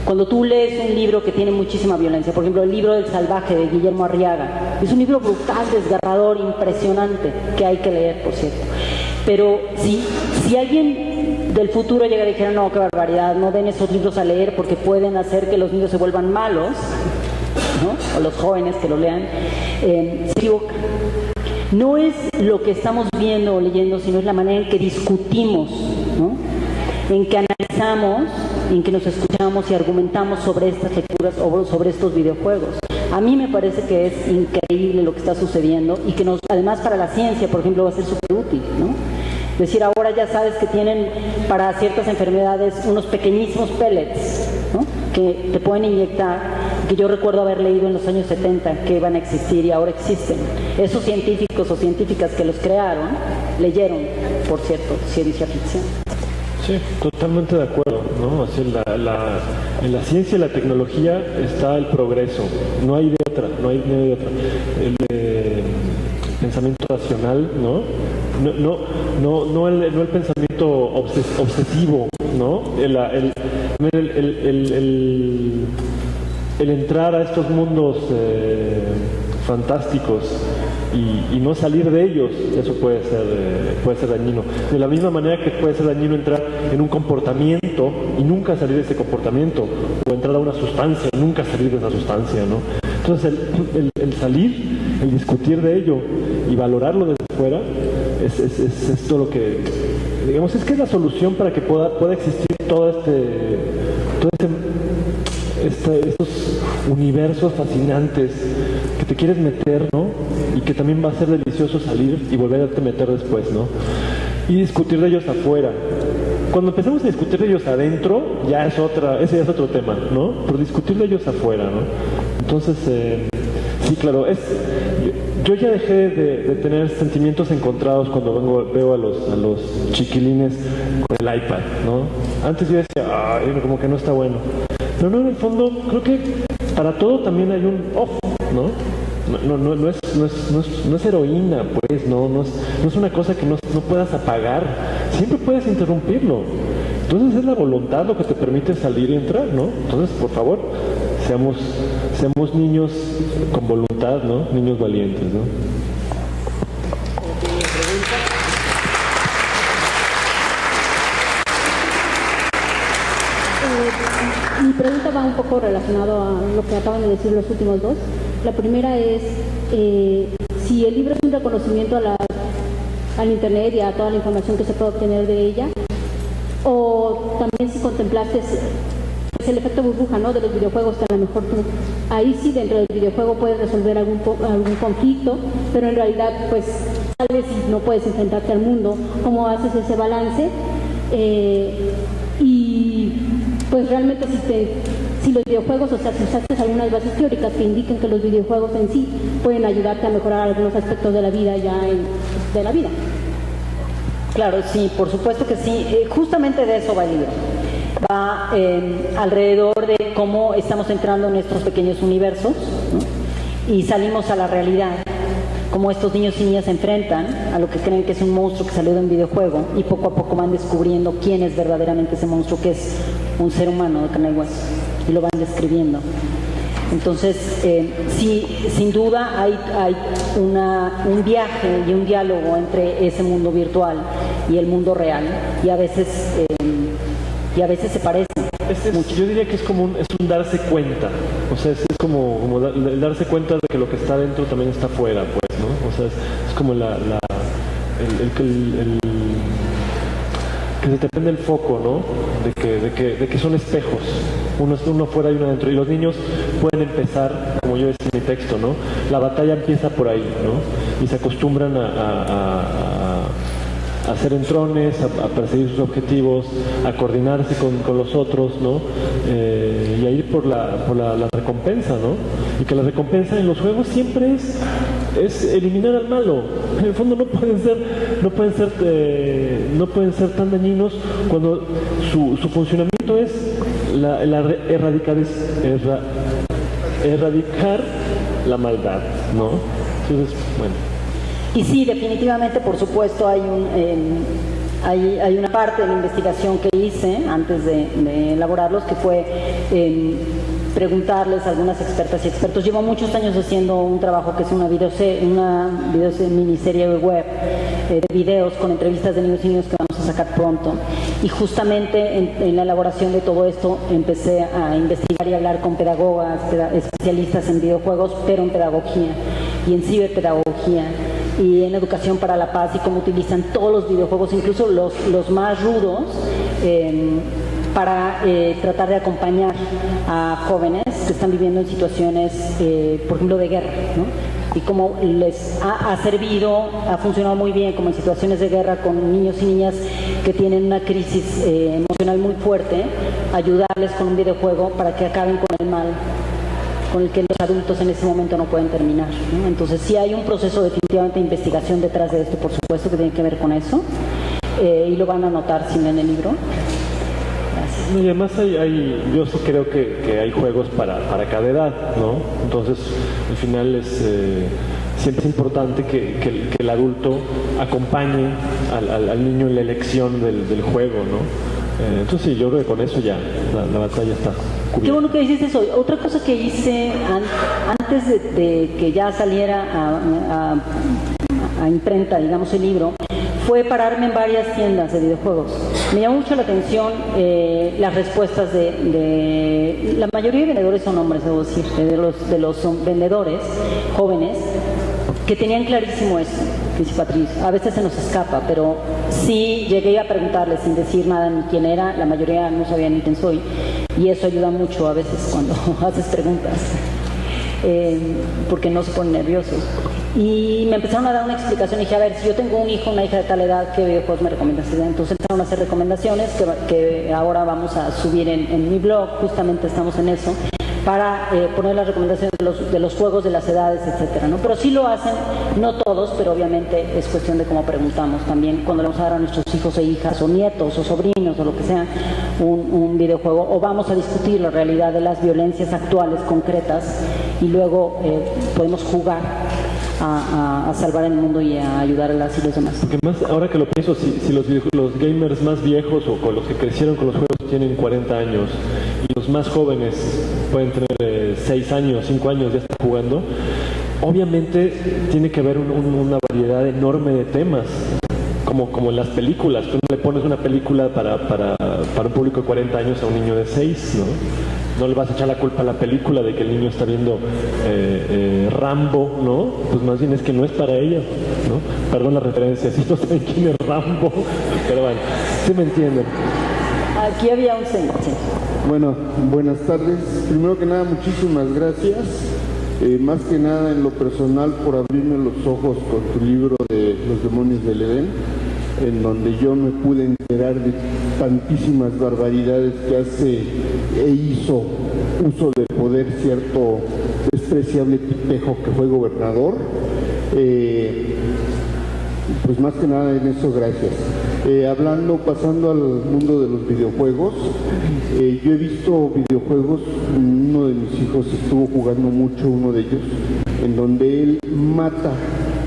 Cuando tú lees un libro que tiene muchísima violencia, por ejemplo, el libro del salvaje de Guillermo Arriaga, es un libro brutal, desgarrador, impresionante, que hay que leer, por cierto. Pero si alguien del futuro llegara y dijera, no, qué barbaridad, no den esos libros a leer porque pueden hacer que los niños se vuelvan malos, ¿no? O los jóvenes que lo lean, se equivoca. No es lo que estamos viendo o leyendo, sino es la manera en que discutimos, ¿no? En que analizamos, en que nos escuchamos y argumentamos sobre estas lecturas o sobre estos videojuegos. A mí me parece que es increíble lo que está sucediendo y que además para la ciencia, por ejemplo, va a ser súper útil, ¿no? Es decir, ahora ya sabes que tienen para ciertas enfermedades unos pequeñísimos pellets, ¿no? Que te pueden inyectar, que yo recuerdo haber leído en los años 70 que iban a existir y ahora existen. Esos científicos o científicas que los crearon leyeron, por cierto, ciencia ficción. Sí, totalmente de acuerdo, ¿no? Así en la ciencia y la tecnología está el progreso, no hay de otra. El pensamiento racional, ¿no? No el pensamiento obsesivo, ¿no? El entrar a estos mundos fantásticos y no salir de ellos, eso puede ser dañino. De la misma manera que puede ser dañino entrar en un comportamiento y nunca salir de ese comportamiento, o entrar a una sustancia y nunca salir de esa sustancia, ¿no? Entonces el salir, el discutir de ello y valorarlo desde fuera es todo lo que, digamos, es que es la solución para que pueda existir estos universos fascinantes que te quieres meter, ¿no? Y que también va a ser delicioso salir y volver a te meter después, ¿no? Y discutir de ellos afuera. Cuando empezamos a discutir de ellos adentro, ese ya es otro tema, ¿no? Por discutir de ellos afuera, ¿no? Entonces, sí, claro, yo ya dejé de tener sentimientos encontrados cuando veo a los chiquilines con el iPad, ¿no? Antes yo decía, ay, como que no está bueno. Pero no, en el fondo, creo que para todo también hay un off, ¿no? No es heroína, pues, no es una cosa que no puedas apagar. Siempre puedes interrumpirlo. Entonces es la voluntad lo que te permite salir y entrar, ¿no? Entonces, por favor, seamos niños con voluntad, ¿no? Niños valientes, ¿no? Mi pregunta va un poco relacionado a lo que acaban de decir los últimos dos. La primera es si el libro es un reconocimiento al Internet y a toda la información que se puede obtener de ella, o también si contemplaste el efecto burbuja, ¿no?, de los videojuegos, que a lo mejor tú ahí sí dentro del videojuego puedes resolver algún conflicto, pero en realidad pues tal vez no puedes enfrentarte al mundo. ¿Cómo haces ese balance? Y pues realmente si los videojuegos, o sea, si usaste algunas bases teóricas que indiquen que los videojuegos en sí pueden ayudarte a mejorar algunos aspectos de la vida de la vida. Claro, sí, por supuesto que sí. Justamente de eso va el libro. Va alrededor de cómo estamos entrando en estos pequeños universos, ¿no?, y salimos a la realidad. Cómo estos niños y niñas se enfrentan a lo que creen que es un monstruo que salió de un videojuego y poco a poco van descubriendo quién es verdaderamente ese monstruo, que es un ser humano de carne y hueso, y lo van describiendo. Entonces, sí, sin duda hay un viaje y un diálogo entre ese mundo virtual y el mundo real, y a veces se parecen. Yo diría que es como un darse cuenta, o sea, es como el darse cuenta de que lo que está dentro también está afuera, pues, ¿no? O sea, es como que se te prende el foco, ¿no? De que son espejos, uno afuera y uno adentro, y los niños pueden empezar, como yo decía en mi texto, ¿no? La batalla empieza por ahí, ¿no? Y se acostumbran a hacer entrones, a perseguir sus objetivos, a coordinarse con los otros, ¿no? Y a ir por la recompensa, ¿no? Y que la recompensa en los juegos siempre es eliminar al malo. En el fondo no pueden ser tan dañinos cuando su funcionamiento es erradicar la maldad, ¿no? Entonces, bueno. Y sí, definitivamente, por supuesto, hay una parte de la investigación que hice antes de elaborarlos, que fue preguntarles a algunas expertas y expertos. Llevo muchos años haciendo un trabajo que es una miniserie web de videos con entrevistas de niños y niñas que vamos a sacar pronto. Y justamente en la elaboración de todo esto empecé a investigar y hablar con pedagogas, especialistas en videojuegos, pero en pedagogía y en ciberpedagogía y en educación para la paz, y cómo utilizan todos los videojuegos, incluso los más rudos, para tratar de acompañar a jóvenes que están viviendo en situaciones, por ejemplo, de guerra, ¿no? Y cómo les ha funcionado muy bien, como en situaciones de guerra con niños y niñas que tienen una crisis emocional muy fuerte, ayudarles con un videojuego para que acaben con el mal con el que los adultos en ese momento no pueden terminar, ¿no? Entonces sí hay un proceso definitivamente de investigación detrás de esto, por supuesto, que tiene que ver con eso, y lo van a notar si leen el libro. Gracias. Y además yo sí creo que hay juegos para cada edad, ¿no? Entonces al final siempre es importante que el adulto acompañe al niño en la elección del juego, ¿no? Entonces sí, yo creo que con eso ya la batalla está cubierta. Qué bueno que dices eso. Otra cosa que hice antes de que ya saliera a imprenta, digamos, el libro, fue pararme en varias tiendas de videojuegos. Me llamó mucho la atención las respuestas de la mayoría de vendedores son hombres, debo decir, de los vendedores jóvenes, que tenían clarísimo eso, dice Patricio. A veces se nos escapa, pero sí llegué a preguntarles sin decir nada ni quién era. La mayoría no sabía ni quién soy, y eso ayuda mucho a veces cuando haces preguntas. porque no se ponen nerviosos. Y me empezaron a dar una explicación y dije, a ver, si yo tengo un hijo, una hija de tal edad, ¿qué videojuegos me recomiendas? Entonces empezaron a hacer recomendaciones que ahora vamos a subir en mi blog, justamente estamos en eso, para poner las recomendaciones de los juegos, de las edades, etcétera, ¿no? Pero sí lo hacen, no todos, pero obviamente es cuestión de cómo preguntamos también cuando le vamos a dar a nuestros hijos e hijas o nietos o sobrinos o lo que sea un videojuego, o vamos a discutir la realidad de las violencias actuales concretas y luego podemos jugar a salvar el mundo y a ayudar a las y los demás. Porque más, ahora que lo pienso, si los gamers más viejos o con los que crecieron con los juegos tienen 40 años y los más jóvenes pueden tener 6 años, 5 años, ya están jugando, obviamente tiene que haber una variedad enorme de temas, como en las películas. Tú no le pones una película para un público de 40 años a un niño de 6, ¿no? No le vas a echar la culpa a la película de que el niño está viendo Rambo, ¿no? Pues más bien es que no es para ella, ¿no? Perdón la referencia, si no saben quién es Rambo, pero bueno, sí me entienden. Aquí había un señor, sí. Bueno, buenas tardes. Primero que nada, muchísimas gracias. Más que nada en lo personal por abrirme los ojos con tu libro de Los demonios del Edén, en donde yo me pude enterar de tantísimas barbaridades que hace e hizo uso del poder cierto despreciable tipejo que fue gobernador. Pues más que nada en eso, gracias. Pasando al mundo de los videojuegos, yo he visto videojuegos, uno de mis hijos estuvo jugando mucho, uno de ellos, en donde él mata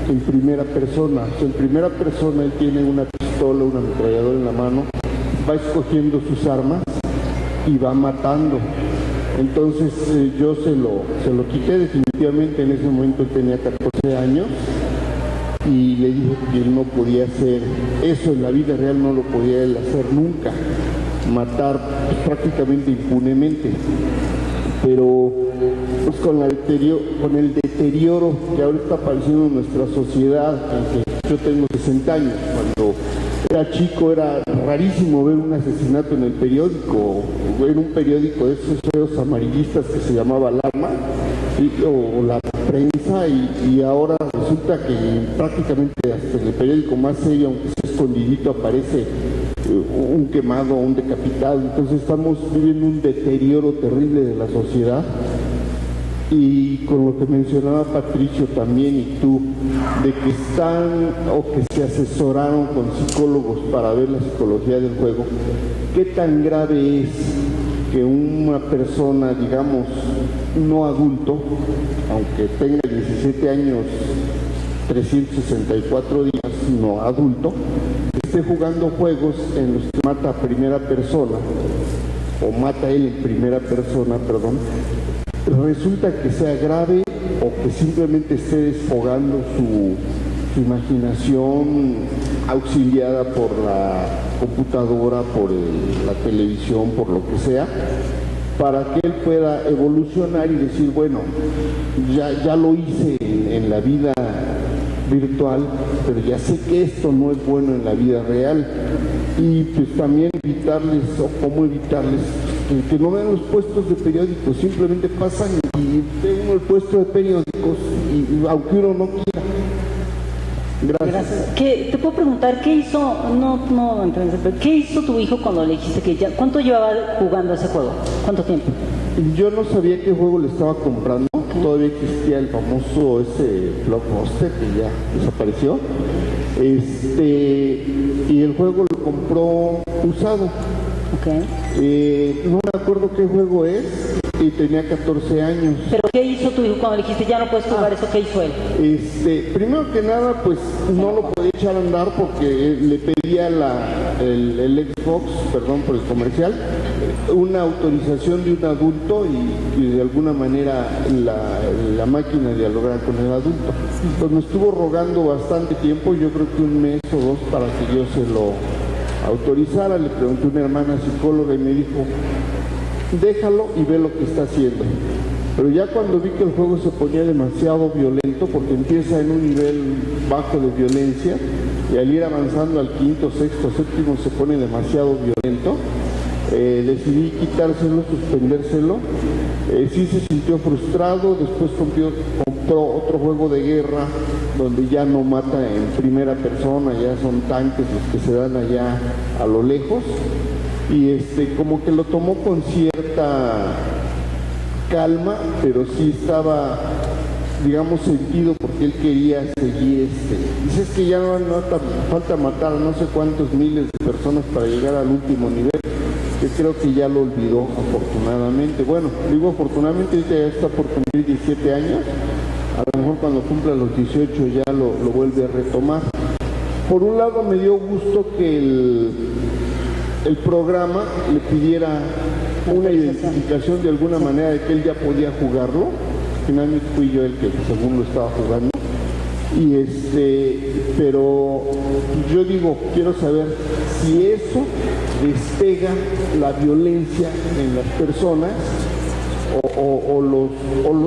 en primera persona. O sea, en primera persona él tiene una pistola, una ametralladora en la mano, va escogiendo sus armas y va matando. Entonces yo se lo quité definitivamente. En ese momento él tenía 14 años y le dije que él no podía hacer eso en la vida real, no lo podía él hacer nunca, matar prácticamente impunemente. Pero pues con el deterioro que ahora está apareciendo en nuestra sociedad, yo tengo 60 años, cuando era chico era rarísimo ver un asesinato en el periódico, en un periódico de esos feos amarillistas que se llamaba Alarma, o la prensa, y ahora resulta que prácticamente hasta en el periódico más serio, aunque sea escondidito, aparece un quemado, un decapitado. Entonces estamos viviendo un deterioro terrible de la sociedad. Y con lo que mencionaba Patricio también y tú, de que están o que se asesoraron con psicólogos para ver la psicología del juego, ¿qué tan grave es que una persona, digamos, no adulto, aunque tenga 17 años, 364 días, no adulto, esté jugando juegos en los que mata a primera persona, o mata él en primera persona, perdón? Resulta que sea grave o que simplemente esté desfogando su imaginación auxiliada por la computadora, por la televisión, por lo que sea, para que él pueda evolucionar y decir, bueno, ya lo hice en la vida virtual, pero ya sé que esto no es bueno en la vida real. Y pues también evitarles, o cómo evitarles, que no vean los puestos de periódicos, simplemente pasan y ven uno el puesto de periódicos, y aunque uno no quiera. Gracias. ¿Te puedo preguntar qué hizo? ¿Qué hizo tu hijo cuando le dijiste que ya? ¿Cuánto llevaba jugando ese juego? ¿Cuánto tiempo? Yo no sabía qué juego le estaba comprando. Okay. Todavía existía el famoso ese Blockbuster que ya desapareció. Y el juego lo compró usado. Okay. No me acuerdo qué juego es, y tenía 14 años. ¿Pero qué hizo tu hijo cuando le dijiste ya no puedes jugar eso? ¿Qué hizo él? Primero que nada, pues no lo podía echar a andar porque le pedía el Xbox, perdón por el comercial, una autorización de un adulto y de alguna manera la máquina dialogara con el adulto. Pues me estuvo rogando bastante tiempo, yo creo que un mes o dos, para que yo se lo autorizara. Le pregunté a una hermana psicóloga y me dijo, déjalo y ve lo que está haciendo. Pero ya cuando vi que el juego se ponía demasiado violento, porque empieza en un nivel bajo de violencia y al ir avanzando al quinto, sexto, séptimo se pone demasiado violento, decidí quitárselo, suspendérselo. Sí se sintió frustrado, después compró otro juego de guerra donde ya no mata en primera persona, ya son tanques los que se dan allá a lo lejos, y como que lo tomó con cierta calma, pero sí estaba, digamos, sentido, porque él quería seguir. Dice, es que ya no falta matar a no sé cuántos miles de personas para llegar al último nivel, que creo que ya lo olvidó, afortunadamente. Bueno, digo afortunadamente, ya está por cumplir 17 años, a lo mejor cuando cumpla los 18 ya lo vuelve a retomar. Por un lado me dio gusto que el programa le pidiera una identificación de alguna manera de que él ya podía jugarlo. Finalmente fui yo el que según lo estaba jugando. Pero yo digo, quiero saber si eso despega la violencia en las personas o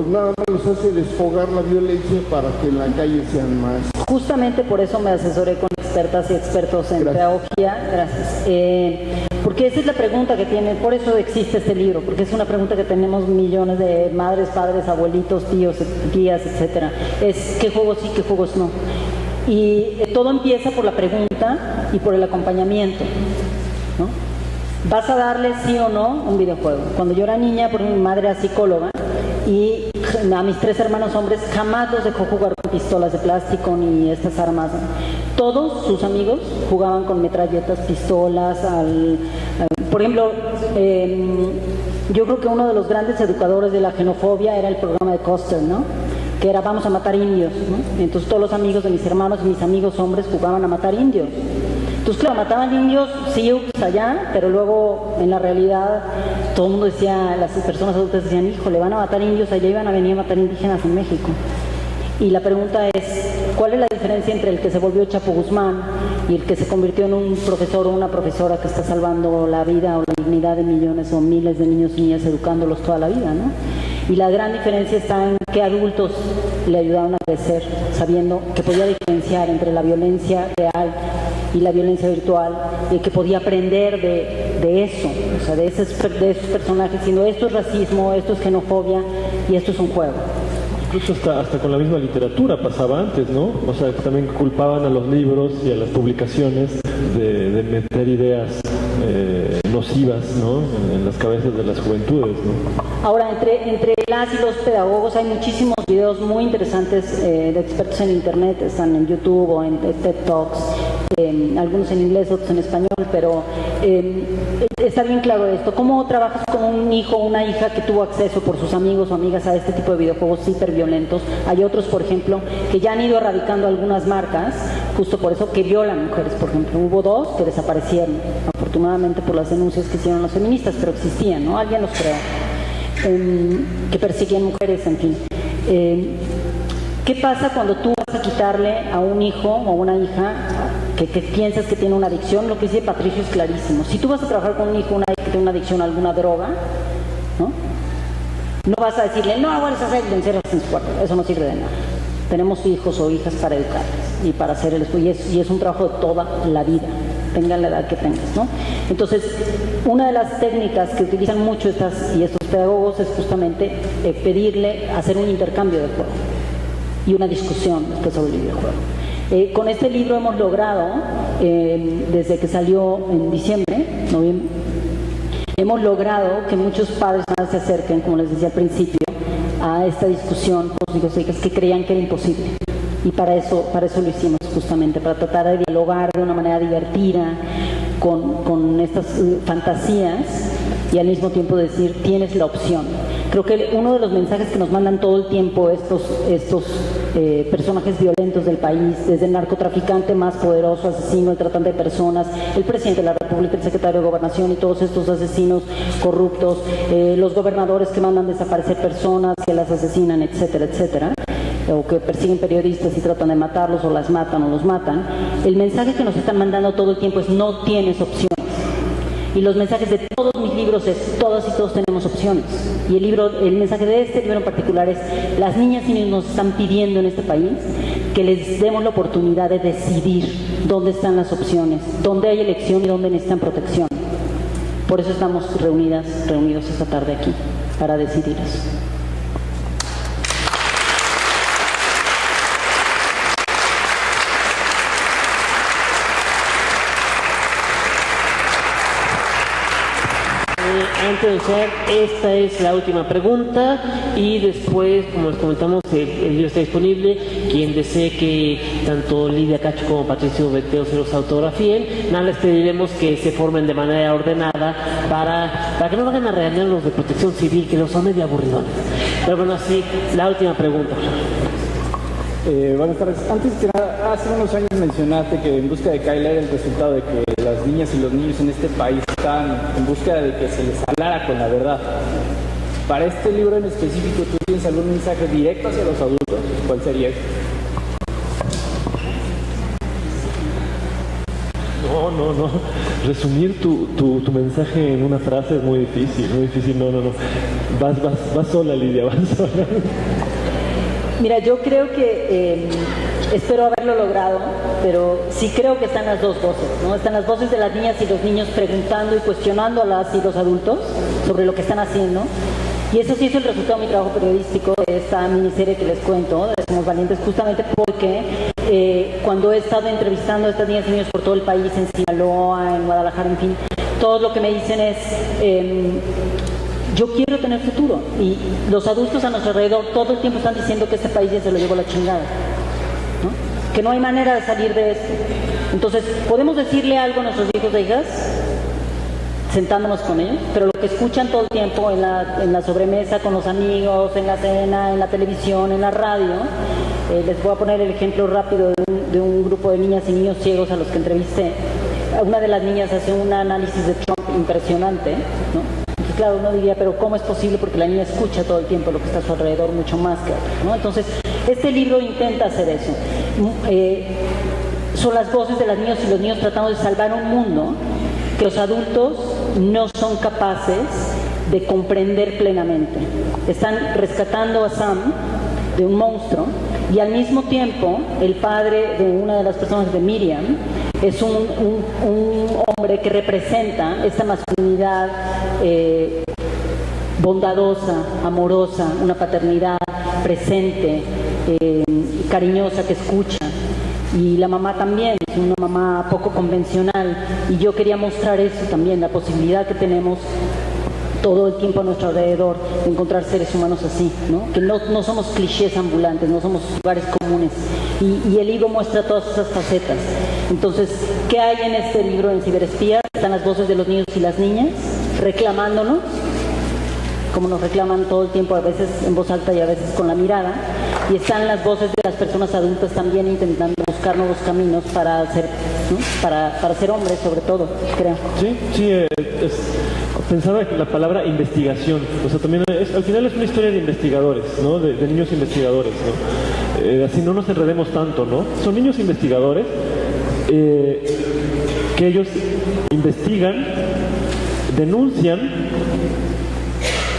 nada más los hace desfogar la violencia para que en la calle sean más. Justamente por eso me asesoré con expertas y expertos en pedagogía. Gracias. Porque esa es la pregunta que tiene, por eso existe este libro, porque es una pregunta que tenemos millones de madres, padres, abuelitos, tíos, tías, etcétera. Es qué juegos sí, qué juegos no. Y todo empieza por la pregunta y por el acompañamiento, ¿no? ¿Vas a darle sí o no un videojuego? Cuando yo era niña, porque mi madre era psicóloga, y a mis 3 hermanos hombres jamás los dejó jugar con pistolas de plástico ni estas armas. Todos sus amigos jugaban con metralletas, pistolas, por ejemplo, yo creo que uno de los grandes educadores de la xenofobia era el programa de Custer, ¿no? Que era vamos a matar indios, ¿no? Entonces todos los amigos de mis hermanos y mis amigos hombres jugaban a matar indios. Entonces, claro, mataban indios, sí, allá, pero luego, en la realidad, todo el mundo decía, las personas adultas decían, híjole, van a matar indios, allá iban a venir a matar indígenas en México. Y la pregunta es, ¿cuál es la diferencia entre el que se volvió Chapo Guzmán y el que se convirtió en un profesor o una profesora que está salvando la vida o la dignidad de millones o miles de niños y niñas, educándolos toda la vida, ¿no? Y la gran diferencia está en que adultos le ayudaron a crecer, sabiendo que podía diferenciar entre la violencia real y la violencia virtual, y que podía aprender de eso, o sea, de esos personajes, diciendo esto es racismo, esto es xenofobia y esto es un juego. Incluso hasta con la misma literatura pasaba antes, ¿no? O sea, también culpaban a los libros y a las publicaciones de meter ideas nocivas, ¿no? En las cabezas de las juventudes, ¿no? Ahora, entre las y los pedagogos hay muchísimos videos muy interesantes de expertos en internet, están en YouTube o en TED Talks, algunos en inglés, otros en español, pero está bien claro esto. ¿Cómo trabajas con un hijo o una hija que tuvo acceso por sus amigos o amigas a este tipo de videojuegos hiperviolentos? Hay otros, por ejemplo, que ya han ido erradicando algunas marcas, justo por eso, que violan mujeres. Por ejemplo, hubo 2 que desaparecieron, afortunadamente por las denuncias que hicieron las feministas, pero existían, ¿no? Alguien los creó, que perseguían mujeres, en fin. ¿Qué pasa cuando tú vas a quitarle a un hijo o a una hija que piensas que tiene una adicción? Lo que dice Patricio es clarísimo. Si tú vas a trabajar con un hijo o una hija que tiene una adicción a alguna droga, no vas a decirle, no, bueno, se encierras en su cuarto. Eso no sirve de nada. Tenemos hijos o hijas para educarles y para hacer el estudio, y es un trabajo de toda la vida, tengan la edad que tengas, ¿no? Entonces, una de las técnicas que utilizan mucho estos pedagogos es justamente pedirle hacer un intercambio de juego y una discusión después sobre el videojuego. Con este libro hemos logrado, desde que salió en noviembre, hemos logrado que muchos padres se acerquen, como les decía al principio, a esta discusión con sus hijos e hijas que creían que era imposible. Y para eso lo hicimos justamente, para tratar de dialogar de una manera divertida con estas fantasías y al mismo tiempo decir, tienes la opción. Creo que uno de los mensajes que nos mandan todo el tiempo estos personajes violentos del país, desde el narcotraficante más poderoso, asesino, el tratante de personas, el presidente de la República, el secretario de Gobernación y todos estos asesinos corruptos, los gobernadores que mandan desaparecer personas, que las asesinan, etcétera, etcétera, o que persiguen periodistas y tratan de matarlos o las matan o los matan. El mensaje que nos están mandando todo el tiempo es no tienes opciones. Y los mensajes de todos mis libros es todas y todos tenemos opciones. Y el mensaje de este libro en particular es las niñas y niños nos están pidiendo en este país que les demos la oportunidad de decidir dónde están las opciones, dónde hay elección y dónde necesitan protección. Por eso estamos reunidos esta tarde aquí, para decidir eso. Antes de iniciar, esta es la última pregunta y después, como les comentamos, el libro está disponible. Quien desee que tanto Lidia Cacho como Patricio Beteo se los autografíen, nada, les pediremos que se formen de manera ordenada para que no vayan a regañar los de Protección Civil, que los son medio aburridones. Pero bueno, así, la última pregunta. Buenas tardes. Antes que nada, hace unos años mencionaste que En busca de Kayla era el resultado de que las niñas y los niños en este país están en búsqueda de que se les hablara con la verdad. Para este libro en específico, ¿tú tienes algún mensaje directo hacia los adultos? ¿Cuál sería? No. Resumir tu mensaje en una frase es muy difícil, No. Vas sola, Lidia, vas sola. Mira, yo creo que espero haberlo logrado, pero sí creo que están las dos voces, ¿no? Están las voces de las niñas y los niños preguntando y cuestionando a las y los adultos sobre lo que están haciendo. Y eso sí es el resultado de mi trabajo periodístico, de esta miniserie que les cuento, de Somos Valientes, justamente porque cuando he estado entrevistando a estas niñas y niños por todo el país, en Sinaloa, en Guadalajara, en fin, todo lo que me dicen es... yo quiero tener futuro, y los adultos a nuestro alrededor todo el tiempo están diciendo que este país ya se lo llevó la chingada, ¿no? Que no hay manera de salir de esto. Entonces, podemos decirle algo a nuestros hijos e hijas sentándonos con ellos, pero lo que escuchan todo el tiempo en la sobremesa con los amigos, en la cena, en la televisión, en la radio, les voy a poner el ejemplo rápido de un grupo de niñas y niños ciegos a los que entrevisté. Una de las niñas hace un análisis de Trump impresionante, ¿no? Claro, uno diría, pero ¿cómo es posible? Porque la niña escucha todo el tiempo lo que está a su alrededor, mucho más que otros, ¿no? Entonces, este libro intenta hacer eso. Son las voces de las niñas y los niños tratando de salvar un mundo que los adultos no son capaces de comprender plenamente. Están rescatando a Sam de un monstruo, y al mismo tiempo el padre de una de las personas, de Miriam, es un hombre que representa esta masculinidad bondadosa, amorosa, una paternidad presente, cariñosa, que escucha. Y la mamá también es una mamá poco convencional, y yo quería mostrar eso también, la posibilidad que tenemos todo el tiempo a nuestro alrededor de encontrar seres humanos así, ¿no? Que no somos clichés ambulantes, no somos lugares comunes, y el libro muestra todas esas facetas. Entonces, ¿qué hay en este libro, en Ciberespías? Están las voces de los niños y las niñas reclamándonos, como nos reclaman todo el tiempo, a veces en voz alta y a veces con la mirada, y están las voces de las personas adultas también intentando buscar nuevos caminos para ser, ¿no? para ser hombres, sobre todo, creo. Sí, pensaba que la palabra investigación, o sea, también al final es una historia de investigadores, ¿no? De niños investigadores, ¿no? Así no nos enredemos tanto, ¿no? Son niños investigadores que ellos investigan, denuncian,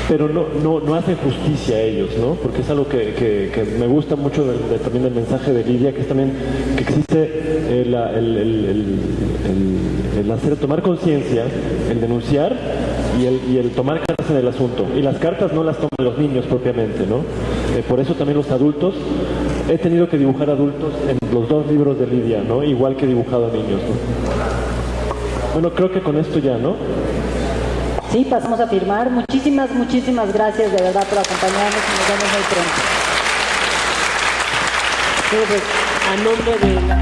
pero no hacen justicia a ellos, ¿no? Porque es algo que me gusta mucho también del mensaje de Lidia, que es también que existe el hacer, tomar conciencia, el denunciar y el tomar cartas en el asunto. Y las cartas no las toman los niños propiamente, ¿no? Por eso también los adultos, he tenido que dibujar adultos en los dos libros de Lidia, ¿no? Igual que he dibujado a niños, ¿no? Bueno, creo que con esto ya, ¿no? Sí, pasamos a firmar. Muchísimas gracias de verdad por acompañarnos, y nos vemos muy pronto. A nombre de la